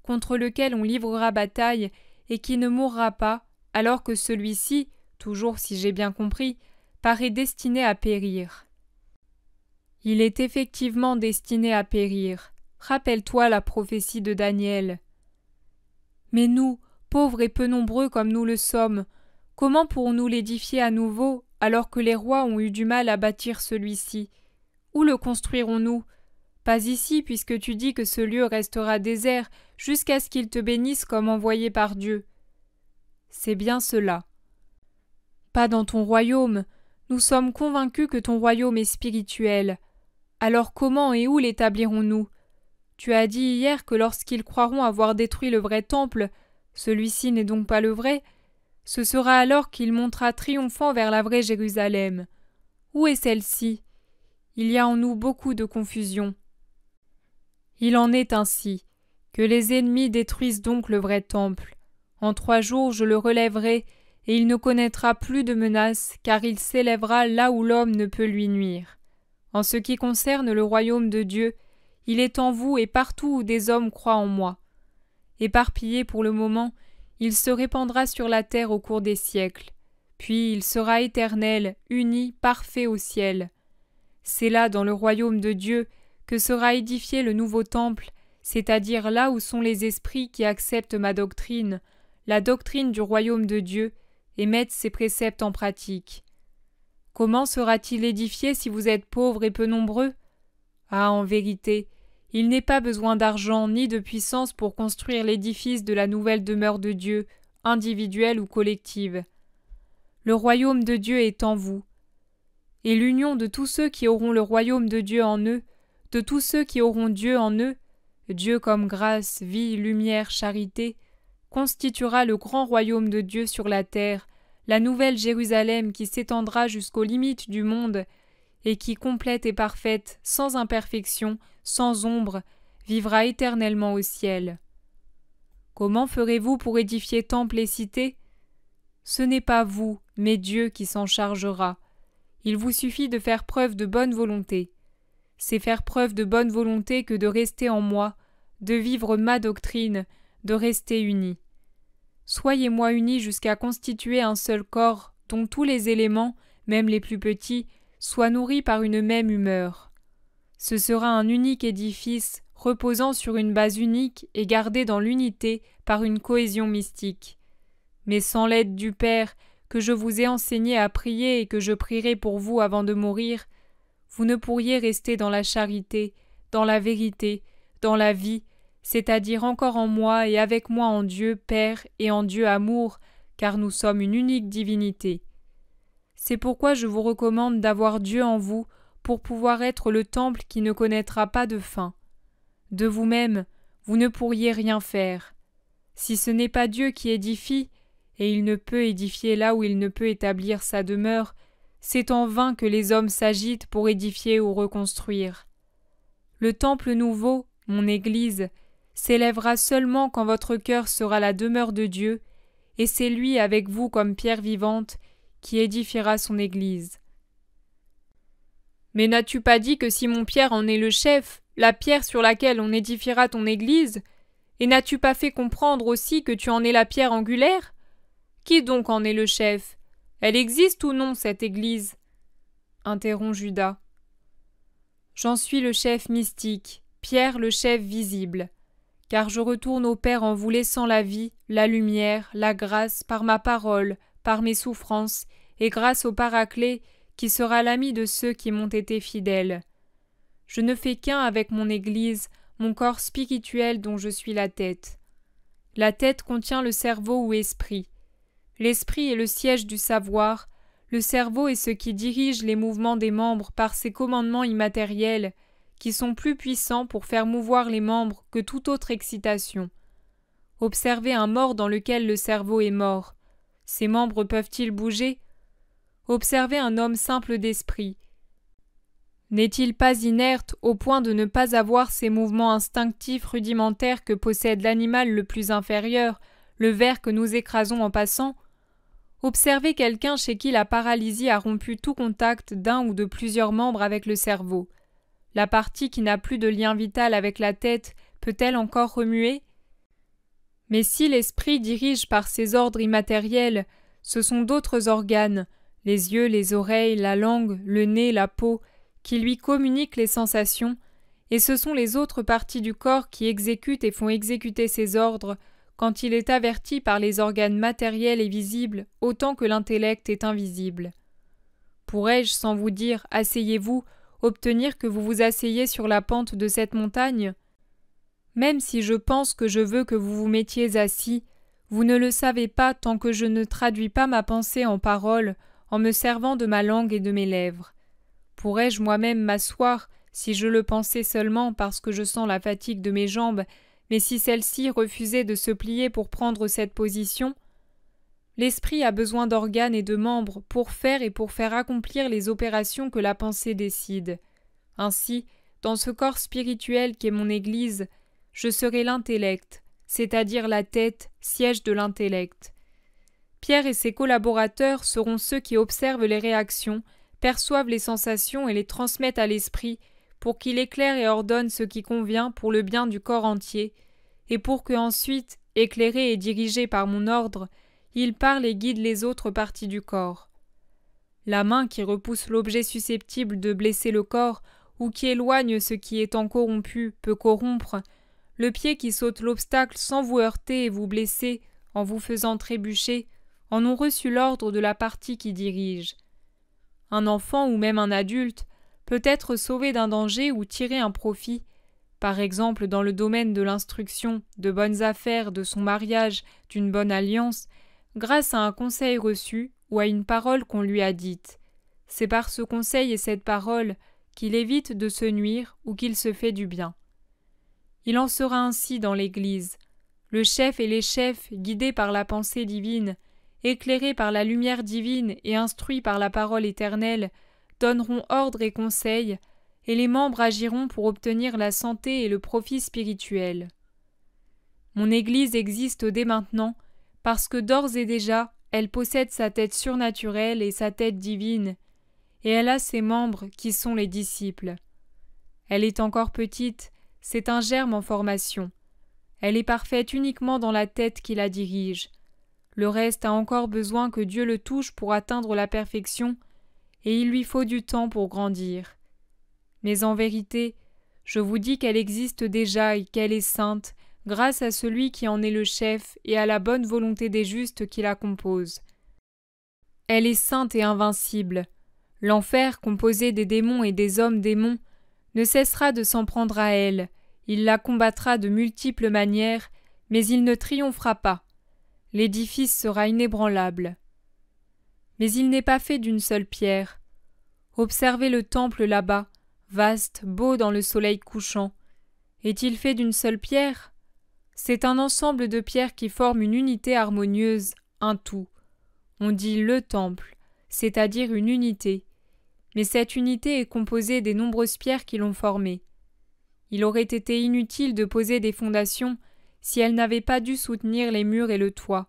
contre lequel on livrera bataille et qui ne mourra pas, alors que celui-ci, toujours si j'ai bien compris, paraît destiné à périr. Il est effectivement destiné à périr. Rappelle-toi la prophétie de Daniel. Mais nous, pauvres et peu nombreux comme nous le sommes, comment pourrons-nous l'édifier à nouveau alors que les rois ont eu du mal à bâtir celui-ci? Où le construirons-nous? Pas ici, puisque tu dis que ce lieu restera désert jusqu'à ce qu'il te bénisse comme envoyé par Dieu. C'est bien cela. Pas dans ton royaume. Nous sommes convaincus que ton royaume est spirituel. Alors comment et où l'établirons-nous? Tu as dit hier que lorsqu'ils croiront avoir détruit le vrai temple, celui-ci n'est donc pas le vrai, ce sera alors qu'il montera triomphant vers la vraie Jérusalem. Où est celle-ci? Il y a en nous beaucoup de confusion. Il en est ainsi. Que les ennemis détruisent donc le vrai temple. En 3 jours je le relèverai, et il ne connaîtra plus de menace, car il s'élèvera là où l'homme ne peut lui nuire. En ce qui concerne le royaume de Dieu, il est en vous et partout où des hommes croient en moi. Éparpillé pour le moment, il se répandra sur la terre au cours des siècles. Puis il sera éternel, uni, parfait au ciel. C'est là, dans le royaume de Dieu, que sera édifié le nouveau temple, c'est-à-dire là où sont les esprits qui acceptent ma doctrine, la doctrine du royaume de Dieu, et mettent ses préceptes en pratique. Comment sera-t-il édifié si vous êtes pauvres et peu nombreux? Ah, en vérité, il n'est pas besoin d'argent ni de puissance pour construire l'édifice de la nouvelle demeure de Dieu, individuelle ou collective. Le royaume de Dieu est en vous. Et l'union de tous ceux qui auront le royaume de Dieu en eux, de tous ceux qui auront Dieu en eux, Dieu comme grâce, vie, lumière, charité, constituera le grand royaume de Dieu sur la terre, la nouvelle Jérusalem qui s'étendra jusqu'aux limites du monde et qui, complète et parfaite, sans imperfection, sans ombre, vivra éternellement au ciel. Comment ferez-vous pour édifier temple et cité? Ce n'est pas vous, mais Dieu qui s'en chargera. Il vous suffit de faire preuve de bonne volonté. C'est faire preuve de bonne volonté que de rester en moi, de vivre ma doctrine, de rester unis. Soyez-moi unis jusqu'à constituer un seul corps dont tous les éléments, même les plus petits, soient nourris par une même humeur. Ce sera un unique édifice reposant sur une base unique et gardé dans l'unité par une cohésion mystique. Mais sans l'aide du Père, que je vous ai enseigné à prier et que je prierai pour vous avant de mourir, vous ne pourriez rester dans la charité, dans la vérité, dans la vie, c'est-à-dire encore en moi et avec moi en Dieu Père et en Dieu Amour, car nous sommes une unique divinité. C'est pourquoi je vous recommande d'avoir Dieu en vous pour pouvoir être le temple qui ne connaîtra pas de fin. De vous-même, vous ne pourriez rien faire. Si ce n'est pas Dieu qui édifie, et il ne peut édifier là où il ne peut établir sa demeure, c'est en vain que les hommes s'agitent pour édifier ou reconstruire. Le temple nouveau, mon Église, s'élèvera seulement quand votre cœur sera la demeure de Dieu, et c'est lui avec vous comme pierre vivante qui édifiera son Église. Mais n'as-tu pas dit que Simon-Pierre en est le chef, la pierre sur laquelle on édifiera ton Église? Et n'as-tu pas fait comprendre aussi que tu en es la pierre angulaire? Qui donc en est le chef? Elle existe ou non, cette Église? Interrompt Judas. J'en suis le chef mystique, Pierre le chef visible. Car je retourne au Père en vous laissant la vie, la lumière, la grâce, par ma parole, par mes souffrances, et grâce au Paraclet, qui sera l'ami de ceux qui m'ont été fidèles. Je ne fais qu'un avec mon Église, mon corps spirituel dont je suis la tête. La tête contient le cerveau ou esprit. L'esprit est le siège du savoir, le cerveau est ce qui dirige les mouvements des membres par ses commandements immatériels, qui sont plus puissants pour faire mouvoir les membres que toute autre excitation. Observez un mort dans lequel le cerveau est mort. Ses membres peuvent-ils bouger? Observez un homme simple d'esprit. N'est-il pas inerte au point de ne pas avoir ces mouvements instinctifs rudimentaires que possède l'animal le plus inférieur, le ver que nous écrasons en passant? Observez quelqu'un chez qui la paralysie a rompu tout contact d'un ou de plusieurs membres avec le cerveau. La partie qui n'a plus de lien vital avec la tête peut-elle encore remuer? Mais si l'esprit dirige par ces ordres immatériels, ce sont d'autres organes, les yeux, les oreilles, la langue, le nez, la peau, qui lui communiquent les sensations, et ce sont les autres parties du corps qui exécutent et font exécuter ces ordres quand il est averti par les organes matériels et visibles autant que l'intellect est invisible. Pourrais-je, sans vous dire « asseyez-vous », obtenir que vous vous asseyiez sur la pente de cette montagne? Même si je pense que je veux que vous vous mettiez assis, vous ne le savez pas tant que je ne traduis pas ma pensée en paroles en me servant de ma langue et de mes lèvres. Pourrais-je moi-même m'asseoir si je le pensais seulement parce que je sens la fatigue de mes jambes, mais si celle-ci refusait de se plier pour prendre cette position? L'esprit a besoin d'organes et de membres pour faire accomplir les opérations que la pensée décide. Ainsi, dans ce corps spirituel qu'est mon Église, je serai l'intellect, c'est-à-dire la tête, siège de l'intellect. Pierre et ses collaborateurs seront ceux qui observent les réactions, perçoivent les sensations et les transmettent à l'esprit pour qu'il éclaire et ordonne ce qui convient pour le bien du corps entier, et pour que ensuite, éclairé et dirigé par mon ordre, il parle et guide les autres parties du corps. La main qui repousse l'objet susceptible de blesser le corps ou qui éloigne ce qui étant corrompu peut corrompre, le pied qui saute l'obstacle sans vous heurter et vous blesser en vous faisant trébucher, en ont reçu l'ordre de la partie qui dirige. Un enfant ou même un adulte peut être sauvé d'un danger ou tirer un profit, par exemple dans le domaine de l'instruction, de bonnes affaires, de son mariage, d'une bonne alliance, grâce à un conseil reçu ou à une parole qu'on lui a dite. C'est par ce conseil et cette parole qu'il évite de se nuire ou qu'il se fait du bien. Il en sera ainsi dans l'Église. Le chef et les chefs, guidés par la pensée divine, éclairés par la lumière divine et instruits par la parole éternelle, donneront ordre et conseil, et les membres agiront pour obtenir la santé et le profit spirituel. Mon Église existe dès maintenant, parce que d'ores et déjà, elle possède sa tête surnaturelle et sa tête divine, et elle a ses membres qui sont les disciples. Elle est encore petite, c'est un germe en formation. Elle est parfaite uniquement dans la tête qui la dirige. Le reste a encore besoin que Dieu le touche pour atteindre la perfection, et il lui faut du temps pour grandir. Mais en vérité, je vous dis qu'elle existe déjà et qu'elle est sainte, grâce à celui qui en est le chef et à la bonne volonté des justes qui la composent. Elle est sainte et invincible. L'enfer, composé des démons et des hommes démons, ne cessera de s'en prendre à elle. Il la combattra de multiples manières, mais il ne triomphera pas. L'édifice sera inébranlable. Mais il n'est pas fait d'une seule pierre. Observez le temple là-bas, vaste, beau dans le soleil couchant. Est-il fait d'une seule pierre? C'est un ensemble de pierres qui forment une unité harmonieuse, un tout. On dit le temple, c'est-à-dire une unité. Mais cette unité est composée des nombreuses pierres qui l'ont formée. Il aurait été inutile de poser des fondations si elles n'avaient pas dû soutenir les murs et le toit.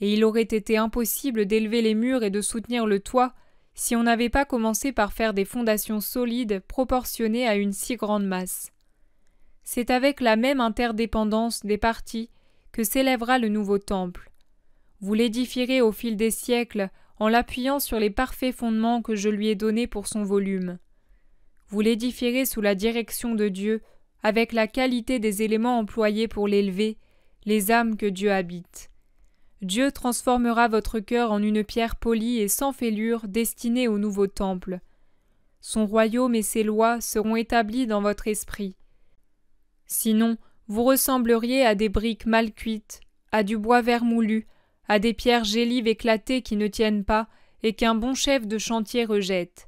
Et il aurait été impossible d'élever les murs et de soutenir le toit si on n'avait pas commencé par faire des fondations solides proportionnées à une si grande masse. C'est avec la même interdépendance des parties que s'élèvera le nouveau temple. Vous l'édifierez au fil des siècles en l'appuyant sur les parfaits fondements que je lui ai donnés pour son volume. Vous l'édifierez sous la direction de Dieu, avec la qualité des éléments employés pour l'élever, les âmes que Dieu habite. Dieu transformera votre cœur en une pierre polie et sans fêlure destinée au nouveau temple. Son royaume et ses lois seront établis dans votre esprit. Sinon, vous ressembleriez à des briques mal cuites, à du bois vermoulu, à des pierres gélives éclatées qui ne tiennent pas et qu'un bon chef de chantier rejette.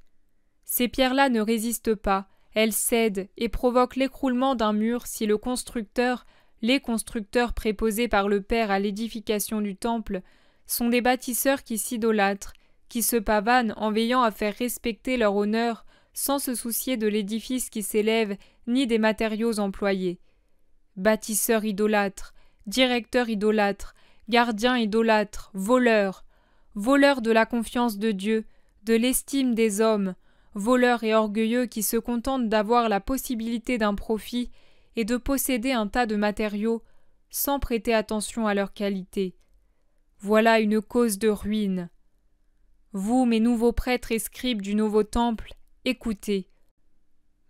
Ces pierres-là ne résistent pas, elles cèdent et provoquent l'écroulement d'un mur si le constructeur, les constructeurs préposés par le Père à l'édification du temple, sont des bâtisseurs qui s'idolâtrent, qui se pavanent en veillant à faire respecter leur honneur sans se soucier de l'édifice qui s'élève ni des matériaux employés. Bâtisseurs idolâtres, directeurs idolâtres, gardiens idolâtres, voleurs, voleurs de la confiance de Dieu, de l'estime des hommes, voleurs et orgueilleux qui se contentent d'avoir la possibilité d'un profit et de posséder un tas de matériaux sans prêter attention à leur qualité. Voilà une cause de ruine. Vous, mes nouveaux prêtres et scribes du nouveau temple, écoutez.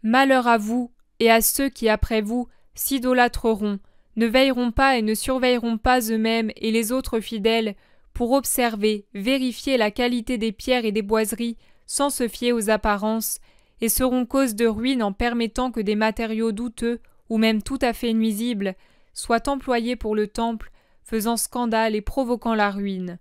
Malheur à vous et à ceux qui, après vous, s'idolâtreront, ne veilleront pas et ne surveilleront pas eux-mêmes et les autres fidèles pour observer, vérifier la qualité des pierres et des boiseries sans se fier aux apparences, et seront cause de ruine en permettant que des matériaux douteux ou même tout à fait nuisibles soient employés pour le temple, faisant scandale et provoquant la ruine.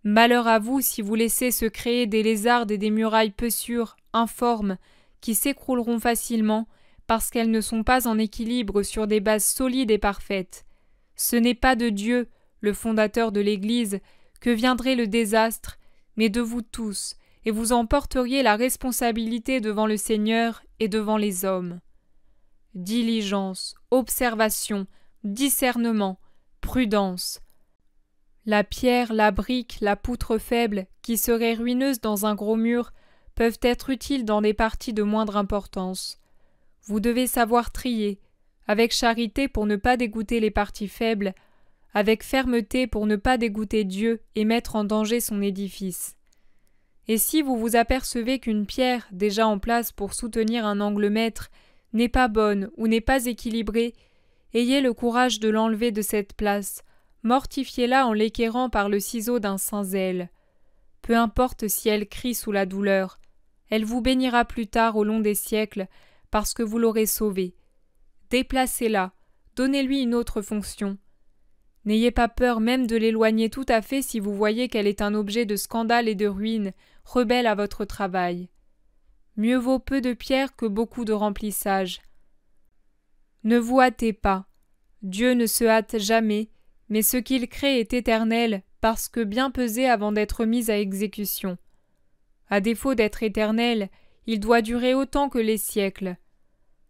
Malheur à vous si vous laissez se créer des lézardes et des murailles peu sûres, informes, qui s'écrouleront facilement parce qu'elles ne sont pas en équilibre sur des bases solides et parfaites. Ce n'est pas de Dieu, le fondateur de l'Église, que viendrait le désastre, mais de vous tous, et vous en porteriez la responsabilité devant le Seigneur et devant les hommes. Diligence, observation, discernement, prudence. La pierre, la brique, la poutre faible, qui seraient ruineuses dans un gros mur, peuvent être utiles dans des parties de moindre importance. Vous devez savoir trier, avec charité pour ne pas dégoûter les parties faibles, avec fermeté pour ne pas dégoûter Dieu et mettre en danger son édifice. Et si vous vous apercevez qu'une pierre, déjà en place pour soutenir un angle maître, n'est pas bonne ou n'est pas équilibrée, ayez le courage de l'enlever de cette place, mortifiez-la en l'équerrant par le ciseau d'un saint zèle. Peu importe si elle crie sous la douleur, elle vous bénira plus tard au long des siècles, parce que vous l'aurez sauvée. Déplacez-la, donnez-lui une autre fonction. N'ayez pas peur même de l'éloigner tout à fait si vous voyez qu'elle est un objet de scandale et de ruine, rebelle à votre travail. Mieux vaut peu de pierre que beaucoup de remplissage. Ne vous hâtez pas. Dieu ne se hâte jamais, mais ce qu'il crée est éternel, parce que bien pesé avant d'être mis à exécution. À défaut d'être éternel, il doit durer autant que les siècles.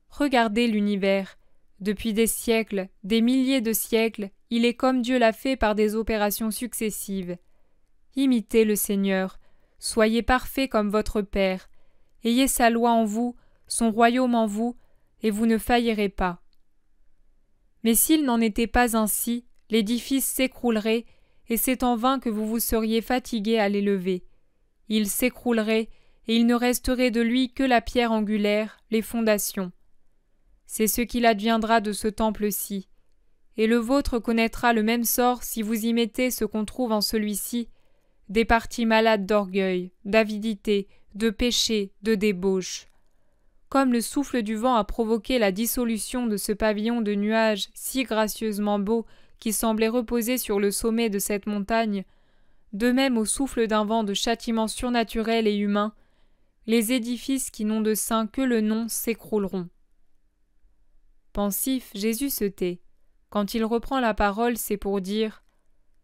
Regardez l'univers. Depuis des siècles, des milliers de siècles, il est comme Dieu l'a fait par des opérations successives. Imitez le Seigneur. Soyez parfaits comme votre Père. Ayez sa loi en vous, son royaume en vous, et vous ne faillirez pas. Mais s'il n'en était pas ainsi, l'édifice s'écroulerait, et c'est en vain que vous vous seriez fatigués à l'élever. Il s'écroulerait, et il ne resterait de lui que la pierre angulaire, les fondations. C'est ce qu'il adviendra de ce temple-ci. Et le vôtre connaîtra le même sort si vous y mettez ce qu'on trouve en celui-ci, des parties malades d'orgueil, d'avidité, de péché, de débauche. Comme le souffle du vent a provoqué la dissolution de ce pavillon de nuages si gracieusement beau qui semblait reposer sur le sommet de cette montagne, de même au souffle d'un vent de châtiment surnaturel et humain, les édifices qui n'ont de saint que le nom s'écrouleront. Pensif, Jésus se tait. Quand il reprend la parole, c'est pour dire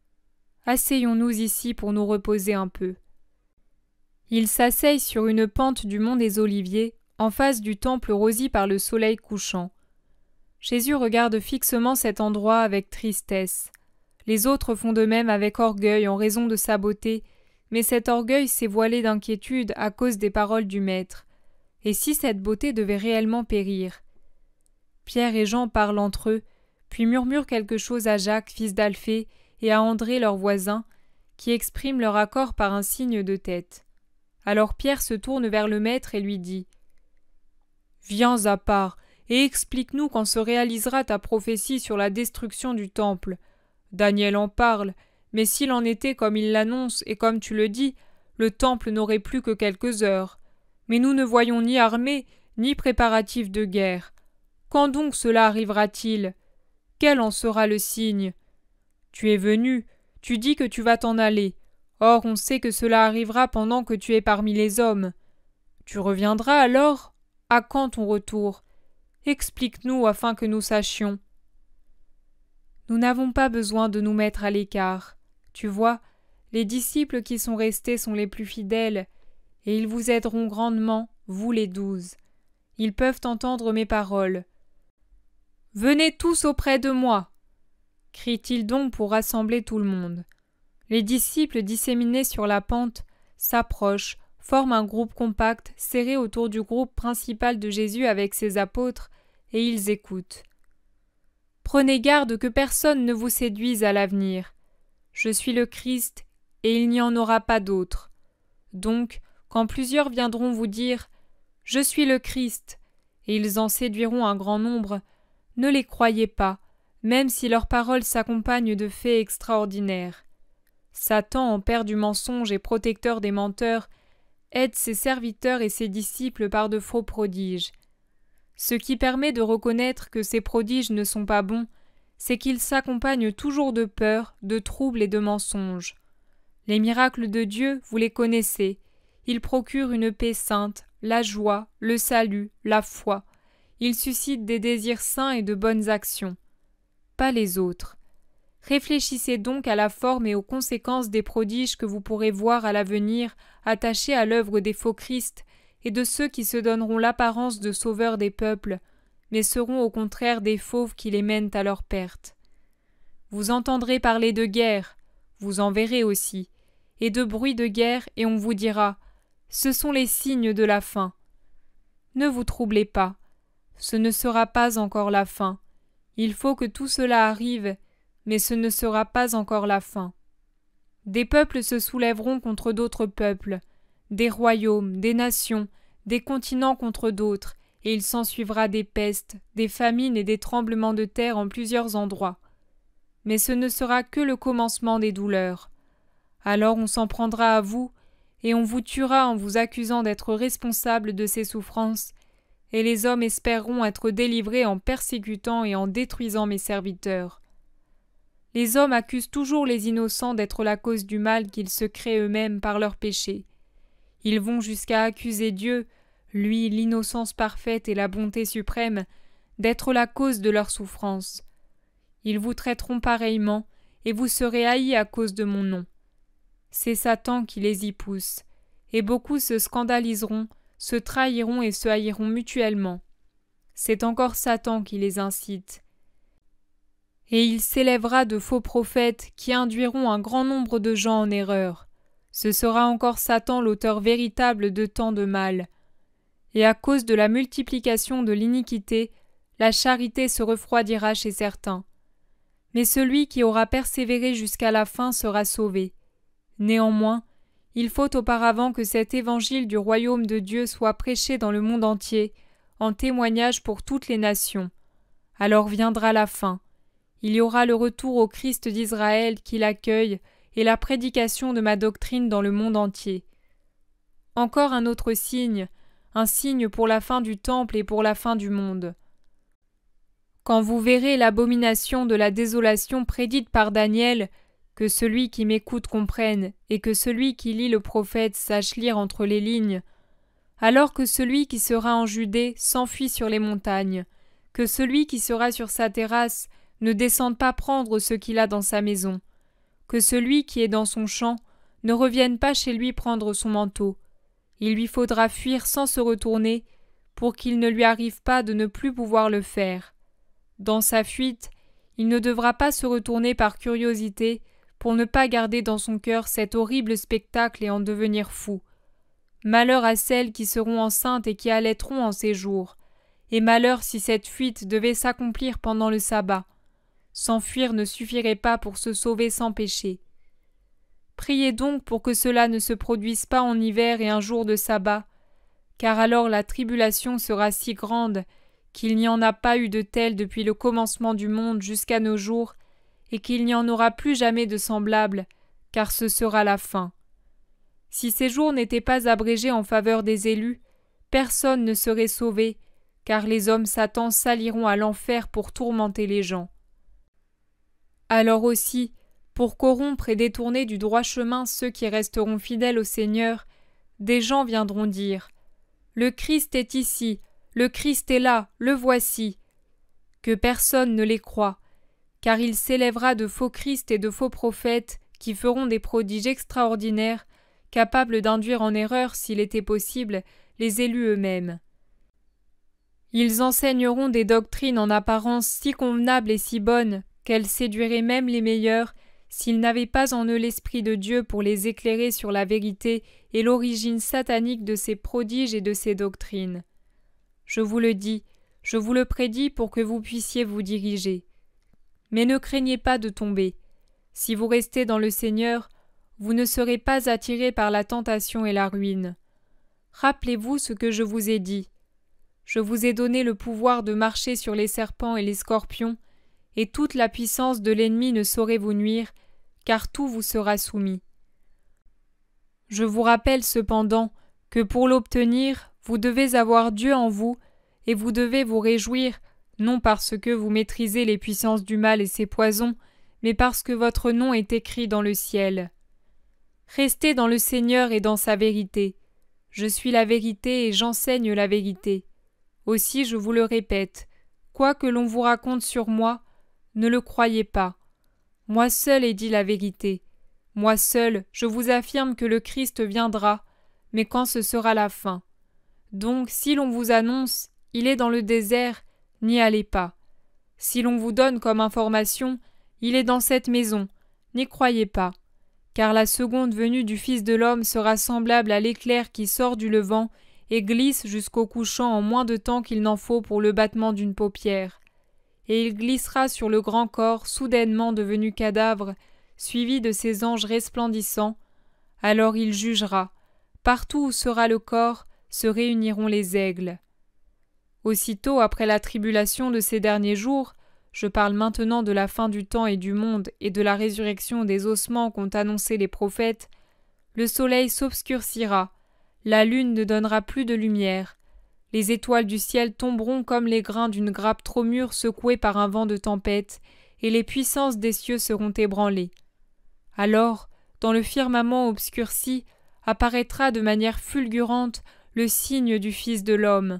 « Asseyons-nous ici pour nous reposer un peu ». Il s'asseye sur une pente du mont des Oliviers, en face du temple rosé par le soleil couchant. Jésus regarde fixement cet endroit avec tristesse. Les autres font de même avec orgueil en raison de sa beauté, mais cet orgueil s'est voilé d'inquiétude à cause des paroles du Maître. Et si cette beauté devait réellement périr? Pierre et Jean parlent entre eux, puis murmurent quelque chose à Jacques, fils d'Alphée, et à André, leur voisin, qui expriment leur accord par un signe de tête. Alors Pierre se tourne vers le Maître et lui dit « Viens à part, et explique-nous quand se réalisera ta prophétie sur la destruction du temple. Daniel en parle, mais s'il en était comme il l'annonce et comme tu le dis, le temple n'aurait plus que quelques heures. Mais nous ne voyons ni armée, ni préparatifs de guerre. Quand donc cela arrivera-t-il? Quel en sera le signe? Tu es venu, tu dis que tu vas t'en aller. Or on sait que cela arrivera pendant que tu es parmi les hommes. Tu reviendras alors? À quand ton retour? Explique-nous afin que nous sachions. Nous n'avons pas besoin de nous mettre à l'écart. Tu vois, les disciples qui sont restés sont les plus fidèles, et ils vous aideront grandement, vous les 12. Ils peuvent entendre mes paroles. « Venez tous auprès de moi !» crie-t-il donc pour rassembler tout le monde. Les disciples disséminés sur la pente s'approchent, forment un groupe compact serré autour du groupe principal de Jésus avec ses apôtres, et ils écoutent. « Prenez garde que personne ne vous séduise à l'avenir. Je suis le Christ, et il n'y en aura pas d'autre. Donc, quand plusieurs viendront vous dire « Je suis le Christ », et ils en séduiront un grand nombre, ne les croyez pas, même si leurs paroles s'accompagnent de faits extraordinaires. Satan, en père du mensonge et protecteur des menteurs, aide ses serviteurs et ses disciples par de faux prodiges. Ce qui permet de reconnaître que ces prodiges ne sont pas bons, c'est qu'ils s'accompagnent toujours de peur, de troubles et de mensonges. Les miracles de Dieu, vous les connaissez. Ils procurent une paix sainte, la joie, le salut, la foi. Ils suscitent des désirs saints et de bonnes actions. Pas les autres. Réfléchissez donc à la forme et aux conséquences des prodiges que vous pourrez voir à l'avenir attachés à l'œuvre des faux Christ et de ceux qui se donneront l'apparence de sauveurs des peuples, mais seront au contraire des fauves qui les mènent à leur perte. Vous entendrez parler de guerre, vous en verrez aussi, et de bruit de guerre, et on vous dira « Ce sont les signes de la fin ». Ne vous troublez pas, ce ne sera pas encore la fin. Il faut que tout cela arrive, mais ce ne sera pas encore la fin. Des peuples se soulèveront contre d'autres peuples, des royaumes, des nations, des continents contre d'autres, et il s'ensuivra des pestes, des famines et des tremblements de terre en plusieurs endroits. Mais ce ne sera que le commencement des douleurs. Alors on s'en prendra à vous, et on vous tuera en vous accusant d'être responsable de ces souffrances, et les hommes espéreront être délivrés en persécutant et en détruisant mes serviteurs. Les hommes accusent toujours les innocents d'être la cause du mal qu'ils se créent eux-mêmes par leurs péchés. Ils vont jusqu'à accuser Dieu, lui l'innocence parfaite et la bonté suprême, d'être la cause de leurs souffrances. Ils vous traiteront pareillement, et vous serez haïs à cause de mon nom. C'est Satan qui les y pousse, et beaucoup se scandaliseront, se trahiront et se haïront mutuellement. C'est encore Satan qui les incite. Et il s'élèvera de faux prophètes qui induiront un grand nombre de gens en erreur. Ce sera encore Satan l'auteur véritable de tant de mal. Et à cause de la multiplication de l'iniquité, la charité se refroidira chez certains. Mais celui qui aura persévéré jusqu'à la fin sera sauvé. Néanmoins, il faut auparavant que cet évangile du royaume de Dieu soit prêché dans le monde entier, en témoignage pour toutes les nations. Alors viendra la fin. Il y aura le retour au Christ d'Israël qui l'accueille et la prédication de ma doctrine dans le monde entier. Encore un autre signe, un signe pour la fin du temple et pour la fin du monde. Quand vous verrez l'abomination de la désolation prédite par Daniel, que celui qui m'écoute comprenne, et que celui qui lit le prophète sache lire entre les lignes, alors que celui qui sera en Judée s'enfuit sur les montagnes, que celui qui sera sur sa terrasse ne descende pas prendre ce qu'il a dans sa maison, que celui qui est dans son champ ne revienne pas chez lui prendre son manteau. Il lui faudra fuir sans se retourner, pour qu'il ne lui arrive pas de ne plus pouvoir le faire. Dans sa fuite, il ne devra pas se retourner par curiosité, pour ne pas garder dans son cœur cet horrible spectacle et en devenir fou. Malheur à celles qui seront enceintes et qui allaiteront en ces jours, et malheur si cette fuite devait s'accomplir pendant le sabbat. S'enfuir ne suffirait pas pour se sauver sans péché. Priez donc pour que cela ne se produise pas en hiver et un jour de sabbat, car alors la tribulation sera si grande qu'il n'y en a pas eu de telle depuis le commencement du monde jusqu'à nos jours, et qu'il n'y en aura plus jamais de semblable, car ce sera la fin. Si ces jours n'étaient pas abrégés en faveur des élus, personne ne serait sauvé, car les hommes Satan s'allieront à l'enfer pour tourmenter les gens. Alors aussi, pour corrompre et détourner du droit chemin ceux qui resteront fidèles au Seigneur, des gens viendront dire « Le Christ est ici, le Christ est là, le voici !» Que personne ne les croie, car il s'élèvera de faux Christ et de faux prophètes qui feront des prodiges extraordinaires, capables d'induire en erreur, s'il était possible, les élus eux-mêmes. Ils enseigneront des doctrines en apparence si convenables et si bonnes qu'elles séduiraient même les meilleurs, s'ils n'avaient pas en eux l'Esprit de Dieu pour les éclairer sur la vérité et l'origine satanique de ces prodiges et de ces doctrines. Je vous le dis, je vous le prédis pour que vous puissiez vous diriger. Mais ne craignez pas de tomber. Si vous restez dans le Seigneur, vous ne serez pas attirés par la tentation et la ruine. Rappelez-vous ce que je vous ai dit. Je vous ai donné le pouvoir de marcher sur les serpents et les scorpions, et toute la puissance de l'ennemi ne saurait vous nuire, car tout vous sera soumis. Je vous rappelle cependant que pour l'obtenir, vous devez avoir Dieu en vous, et vous devez vous réjouir, non parce que vous maîtrisez les puissances du mal et ses poisons, mais parce que votre nom est écrit dans le ciel. Restez dans le Seigneur et dans sa vérité. Je suis la vérité et j'enseigne la vérité. Aussi je vous le répète, quoi que l'on vous raconte sur moi, ne le croyez pas. Moi seul ai dit la vérité. Moi seul, je vous affirme que le Christ viendra, mais quand ce sera la fin. Donc, si l'on vous annonce « Il est dans le désert », n'y allez pas. Si l'on vous donne comme information « Il est dans cette maison », n'y croyez pas. Car la seconde venue du Fils de l'homme sera semblable à l'éclair qui sort du levant et glisse jusqu'au couchant en moins de temps qu'il n'en faut pour le battement d'une paupière. Et il glissera sur le grand corps soudainement devenu cadavre, suivi de ses anges resplendissants. Alors il jugera. Partout où sera le corps, se réuniront les aigles. Aussitôt après la tribulation de ces derniers jours, je parle maintenant de la fin du temps et du monde et de la résurrection des ossements qu'ont annoncé les prophètes, le soleil s'obscurcira, la lune ne donnera plus de lumière, les étoiles du ciel tomberont comme les grains d'une grappe trop mûre secouée par un vent de tempête, et les puissances des cieux seront ébranlées. Alors, dans le firmament obscurci, apparaîtra de manière fulgurante le signe du Fils de l'homme.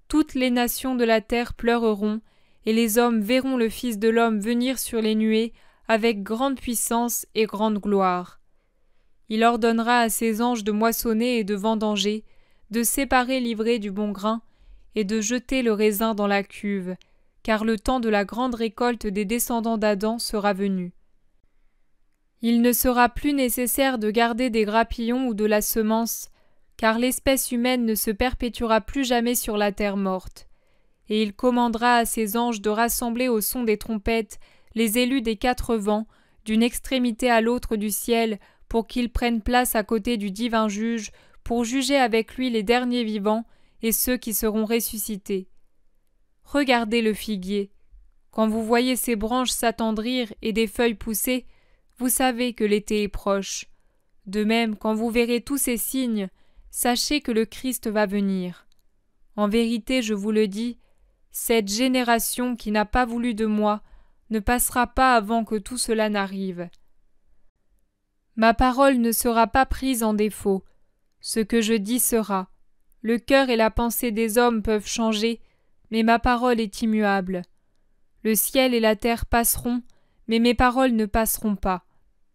Toutes les nations de la terre pleureront, et les hommes verront le Fils de l'homme venir sur les nuées avec grande puissance et grande gloire. Il ordonnera à ses anges de moissonner et de vendanger, de séparer l'ivraie du bon grain, et de jeter le raisin dans la cuve, car le temps de la grande récolte des descendants d'Adam sera venu. Il ne sera plus nécessaire de garder des grappillons ou de la semence, car l'espèce humaine ne se perpétuera plus jamais sur la terre morte. Et il commandera à ses anges de rassembler au son des trompettes les élus des 4 vents, d'une extrémité à l'autre du ciel, pour qu'ils prennent place à côté du divin juge, pour juger avec lui les derniers vivants et ceux qui seront ressuscités. Regardez le figuier. Quand vous voyez ses branches s'attendrir et des feuilles pousser, vous savez que l'été est proche. De même, quand vous verrez tous ces signes, sachez que le Christ va venir. En vérité, je vous le dis, cette génération qui n'a pas voulu de moi ne passera pas avant que tout cela n'arrive. Ma parole ne sera pas prise en défaut. Ce que je dis sera. Le cœur et la pensée des hommes peuvent changer, mais ma parole est immuable. Le ciel et la terre passeront, mais mes paroles ne passeront pas.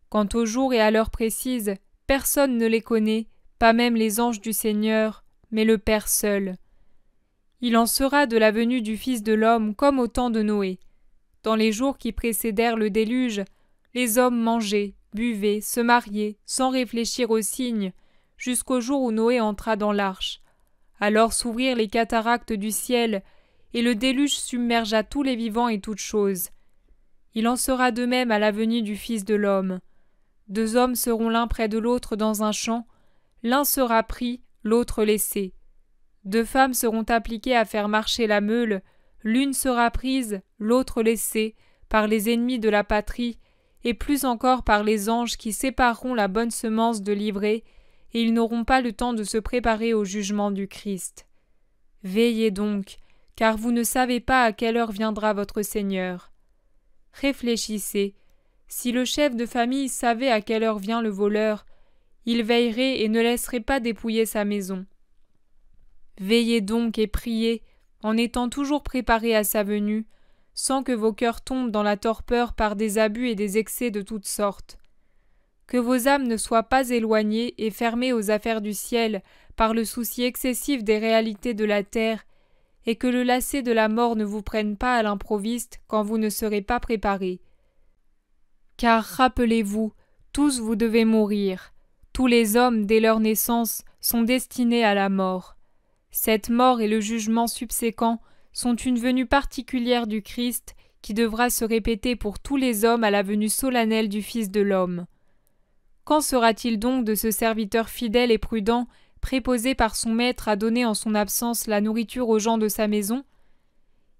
Quant au jour et à l'heure précise, personne ne les connaît, pas même les anges du Seigneur, mais le Père seul. Il en sera de la venue du Fils de l'homme comme au temps de Noé. Dans les jours qui précédèrent le déluge, les hommes mangeaient, buvaient, se mariaient, sans réfléchir aux signes, jusqu'au jour où Noé entra dans l'arche. Alors s'ouvrirent les cataractes du ciel, et le déluge submergea tous les vivants et toutes choses. Il en sera de même à la venue du Fils de l'homme. 2 hommes seront l'un près de l'autre dans un champ, l'un sera pris, l'autre laissé. 2 femmes seront appliquées à faire marcher la meule, l'une sera prise, l'autre laissée, par les ennemis de la patrie, et plus encore par les anges qui sépareront la bonne semence de l'ivraie, et ils n'auront pas le temps de se préparer au jugement du Christ. Veillez donc, car vous ne savez pas à quelle heure viendra votre Seigneur. Réfléchissez. Si le chef de famille savait à quelle heure vient le voleur, il veillerait et ne laisserait pas dépouiller sa maison. Veillez donc et priez, en étant toujours préparés à sa venue, sans que vos cœurs tombent dans la torpeur par des abus et des excès de toutes sortes. Que vos âmes ne soient pas éloignées et fermées aux affaires du ciel par le souci excessif des réalités de la terre, et que le lacet de la mort ne vous prenne pas à l'improviste quand vous ne serez pas préparés. Car rappelez-vous, tous vous devez mourir. Tous les hommes, dès leur naissance, sont destinés à la mort. Cette mort et le jugement subséquent sont une venue particulière du Christ qui devra se répéter pour tous les hommes à la venue solennelle du Fils de l'homme. Qu'en sera-t-il donc de ce serviteur fidèle et prudent, préposé par son maître à donner en son absence la nourriture aux gens de sa maison?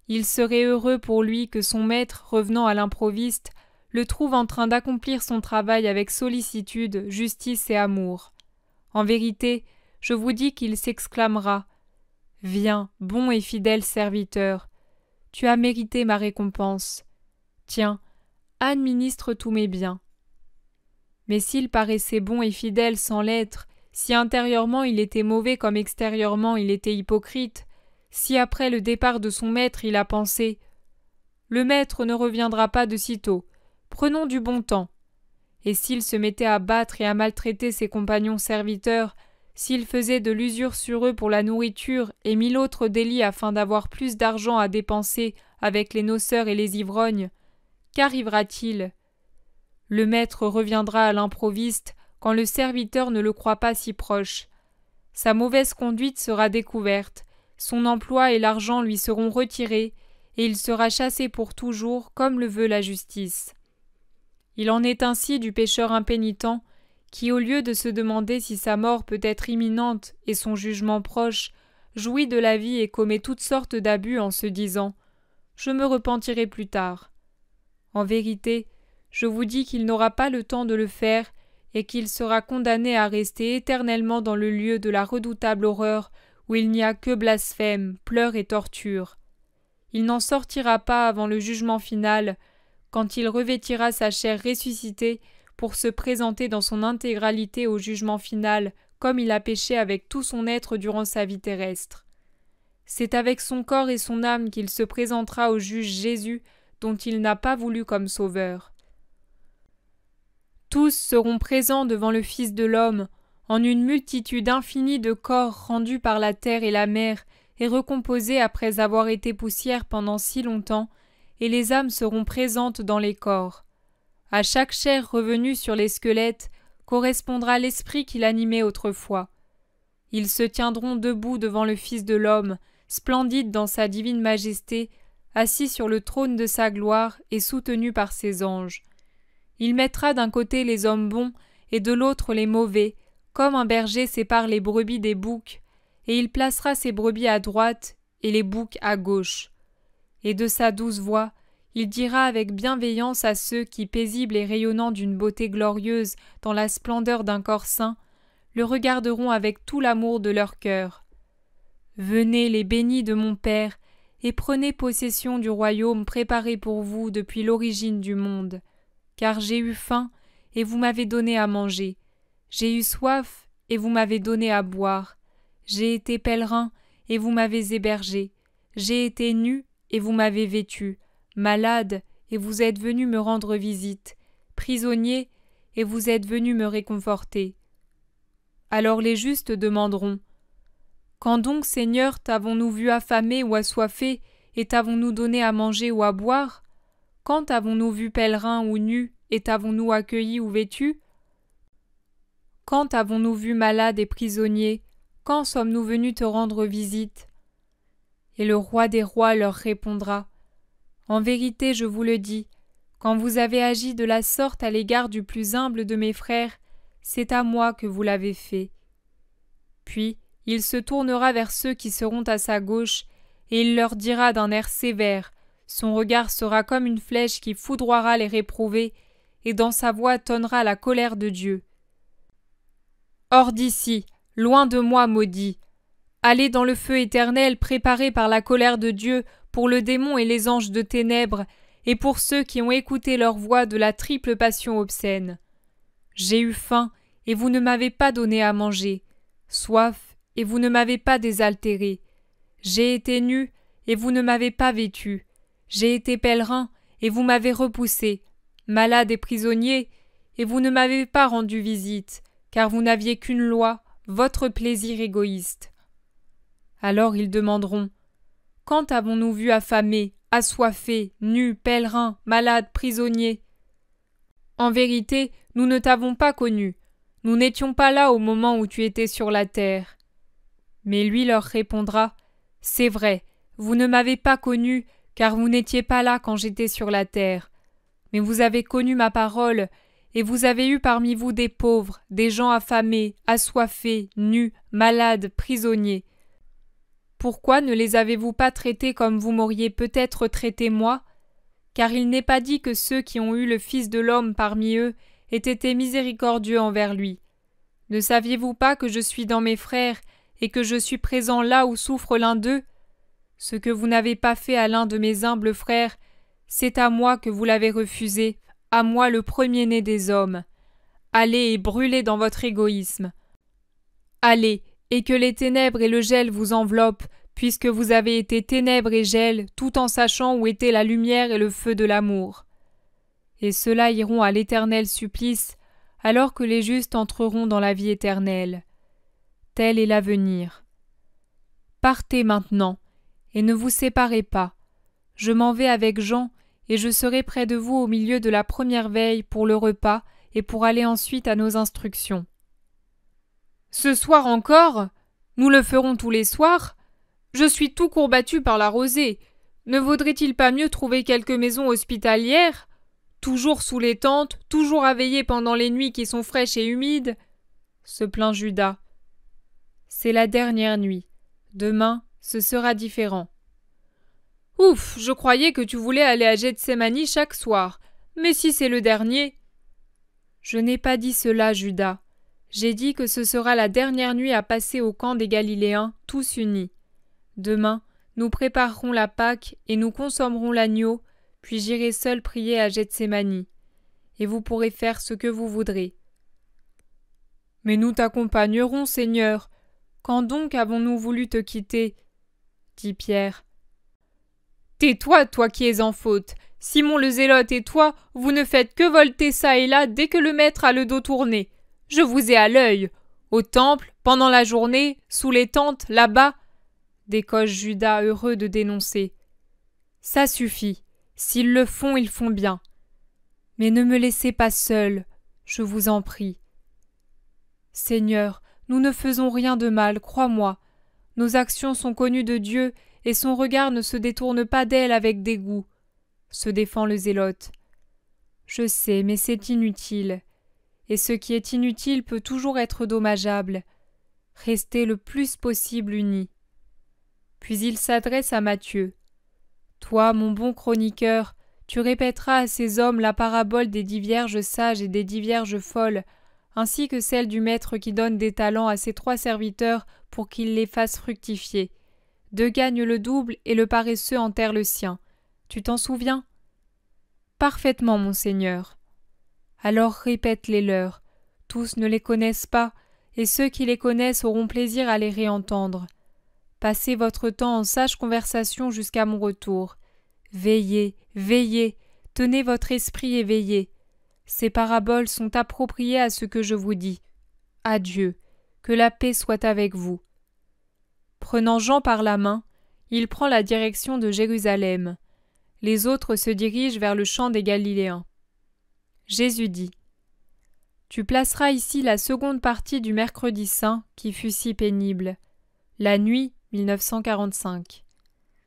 Il serait heureux pour lui que son maître, revenant à l'improviste, le trouve en train d'accomplir son travail avec sollicitude, justice et amour. En vérité, je vous dis qu'il s'exclamera « Viens, bon et fidèle serviteur, tu as mérité ma récompense. Tiens, administre tous mes biens. » Mais s'il paraissait bon et fidèle sans l'être, si intérieurement il était mauvais comme extérieurement il était hypocrite, si après le départ de son maître il a pensé « Le maître ne reviendra pas de sitôt, prenons du bon temps », et s'il se mettait à battre et à maltraiter ses compagnons serviteurs, s'il faisait de l'usure sur eux pour la nourriture et mille autres délits afin d'avoir plus d'argent à dépenser avec les noceurs et les ivrognes, qu'arrivera-t-il? Le maître reviendra à l'improviste quand le serviteur ne le croit pas si proche. Sa mauvaise conduite sera découverte, son emploi et l'argent lui seront retirés, et il sera chassé pour toujours comme le veut la justice. Il en est ainsi du pécheur impénitent qui, au lieu de se demander si sa mort peut être imminente et son jugement proche, jouit de la vie et commet toutes sortes d'abus en se disant « Je me repentirai plus tard ». En vérité, je vous dis qu'il n'aura pas le temps de le faire et qu'il sera condamné à rester éternellement dans le lieu de la redoutable horreur où il n'y a que blasphème, pleurs et torture. Il n'en sortira pas avant le jugement final, quand il revêtira sa chair ressuscitée pour se présenter dans son intégralité au jugement final, comme il a péché avec tout son être durant sa vie terrestre. C'est avec son corps et son âme qu'il se présentera au juge Jésus, dont il n'a pas voulu comme sauveur. Tous seront présents devant le Fils de l'homme, en une multitude infinie de corps rendus par la terre et la mer, et recomposés après avoir été poussière pendant si longtemps, et les âmes seront présentes dans les corps. À chaque chair revenue sur les squelettes correspondra l'esprit qui l'animait autrefois. Ils se tiendront debout devant le Fils de l'homme, splendide dans sa divine majesté, assis sur le trône de sa gloire et soutenu par ses anges. Il mettra d'un côté les hommes bons et de l'autre les mauvais, comme un berger sépare les brebis des boucs, et il placera ses brebis à droite et les boucs à gauche. Et de sa douce voix, il dira avec bienveillance à ceux qui, paisibles et rayonnant d'une beauté glorieuse dans la splendeur d'un corps saint, le regarderont avec tout l'amour de leur cœur. Venez, les bénis de mon Père, et prenez possession du royaume préparé pour vous depuis l'origine du monde. Car j'ai eu faim, et vous m'avez donné à manger. J'ai eu soif, et vous m'avez donné à boire. J'ai été pèlerin, et vous m'avez hébergé. J'ai été nu, et vous m'avez vêtu. Malade, et vous êtes venu me rendre visite. Prisonnier, et vous êtes venu me réconforter. Alors les justes demanderont « Quand donc, Seigneur, t'avons-nous vu affamé ou assoiffé, et t'avons-nous donné à manger ou à boire? Quand t'avons-nous vu pèlerin ou nu, et t'avons-nous accueilli ou vêtu? Quand avons-nous vu malade et prisonnier? Quand sommes-nous venus te rendre visite? » Et le roi des rois leur répondra « En vérité, je vous le dis, quand vous avez agi de la sorte à l'égard du plus humble de mes frères, c'est à moi que vous l'avez fait. » Puis il se tournera vers ceux qui seront à sa gauche, et il leur dira d'un air sévère, son regard sera comme une flèche qui foudroiera les réprouvés, et dans sa voix tonnera la colère de Dieu. « Hors d'ici, loin de moi, maudit! Allez dans le feu éternel préparé par la colère de Dieu pour le démon et les anges de ténèbres, et pour ceux qui ont écouté leur voix de la triple passion obscène. J'ai eu faim, et vous ne m'avez pas donné à manger, soif, et vous ne m'avez pas désaltéré. J'ai été nu, et vous ne m'avez pas vêtu. J'ai été pèlerin, et vous m'avez repoussé, malade et prisonnier, et vous ne m'avez pas rendu visite, car vous n'aviez qu'une loi, votre plaisir égoïste. » Alors ils demanderont « Quand avons-nous vu affamé, assoiffé, nu, pèlerin, malade, prisonnier ? En vérité, nous ne t'avons pas connu. Nous n'étions pas là au moment où tu étais sur la terre. » Mais lui leur répondra, « C'est vrai, vous ne m'avez pas connu, car vous n'étiez pas là quand j'étais sur la terre. Mais vous avez connu ma parole, et vous avez eu parmi vous des pauvres, des gens affamés, assoiffés, nus, malades, prisonniers. Pourquoi ne les avez-vous pas traités comme vous m'auriez peut-être traité moi ? Car il n'est pas dit que ceux qui ont eu le Fils de l'homme parmi eux aient été miséricordieux envers lui. Ne saviez-vous pas que je suis dans mes frères, et que je suis présent là où souffre l'un d'eux ? Ce que vous n'avez pas fait à l'un de mes humbles frères, c'est à moi que vous l'avez refusé, à moi le premier-né des hommes. Allez et brûlez dans votre égoïsme. Allez, et que les ténèbres et le gel vous enveloppent, puisque vous avez été ténèbres et gel, tout en sachant où était la lumière et le feu de l'amour. Et ceux-là iront à l'éternel supplice, alors que les justes entreront dans la vie éternelle. Tel est l'avenir. Partez maintenant, et ne vous séparez pas. Je m'en vais avec Jean, et je serai près de vous au milieu de la première veille pour le repas et pour aller ensuite à nos instructions. » « Ce soir encore ? Nous le ferons tous les soirs ? Je suis tout courbattu par la rosée. Ne vaudrait-il pas mieux trouver quelque maison hospitalière ? Toujours sous les tentes, toujours à veiller pendant les nuits qui sont fraîches et humides ?» se plaint Judas. « C'est la dernière nuit. Demain, ce sera différent. »« Ouf, je croyais que tu voulais aller à Gethsémani chaque soir. Mais si c'est le dernier… » »« Je n'ai pas dit cela, Judas. J'ai dit que ce sera la dernière nuit à passer au camp des Galiléens, tous unis. Demain, nous préparerons la Pâque et nous consommerons l'agneau, puis j'irai seul prier à Gethsémani. Et vous pourrez faire ce que vous voudrez. »« Mais nous t'accompagnerons, Seigneur. Quand donc avons-nous voulu te quitter ?» dit Pierre. « Tais-toi, toi qui es en faute. Simon le Zélote et toi, vous ne faites que volter çà et là dès que le maître a le dos tourné. Je vous ai à l'œil. Au temple, pendant la journée, sous les tentes, là-bas, » décoche Judas heureux de dénoncer. « Ça suffit. S'ils le font, ils font bien. Mais ne me laissez pas seul, je vous en prie. Seigneur, nous ne faisons rien de mal, crois-moi. Nos actions sont connues de Dieu, et son regard ne se détourne pas d'elles avec dégoût, » se défend le Zélote. « Je sais, mais c'est inutile. Et ce qui est inutile peut toujours être dommageable. Restez le plus possible unis. » Puis il s'adresse à Matthieu. « Toi, mon bon chroniqueur, tu répéteras à ces hommes la parabole des 10 vierges sages et des 10 vierges folles, ainsi que celle du maître qui donne des talents à ses 3 serviteurs pour qu'ils les fassent fructifier. 2 gagnent le double et le paresseux enterre le sien. Tu t'en souviens ? » ?»« Parfaitement, mon Seigneur. » Alors répète-les leurs. Tous ne les connaissent pas, et ceux qui les connaissent auront plaisir à les réentendre. Passez votre temps en sage conversation jusqu'à mon retour. Veillez, veillez, tenez votre esprit éveillé. Ces paraboles sont appropriées à ce que je vous dis. Adieu, que la paix soit avec vous. Prenant Jean par la main, il prend la direction de Jérusalem. Les autres se dirigent vers le champ des Galiléens. Jésus dit : « Tu placeras ici la seconde partie du mercredi saint qui fut si pénible. La nuit 1945.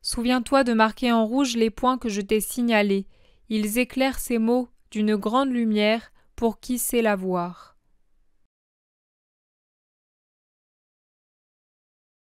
Souviens-toi de marquer en rouge les points que je t'ai signalés. Ils éclairent ces mots d'une grande lumière pour qui sait la voir. »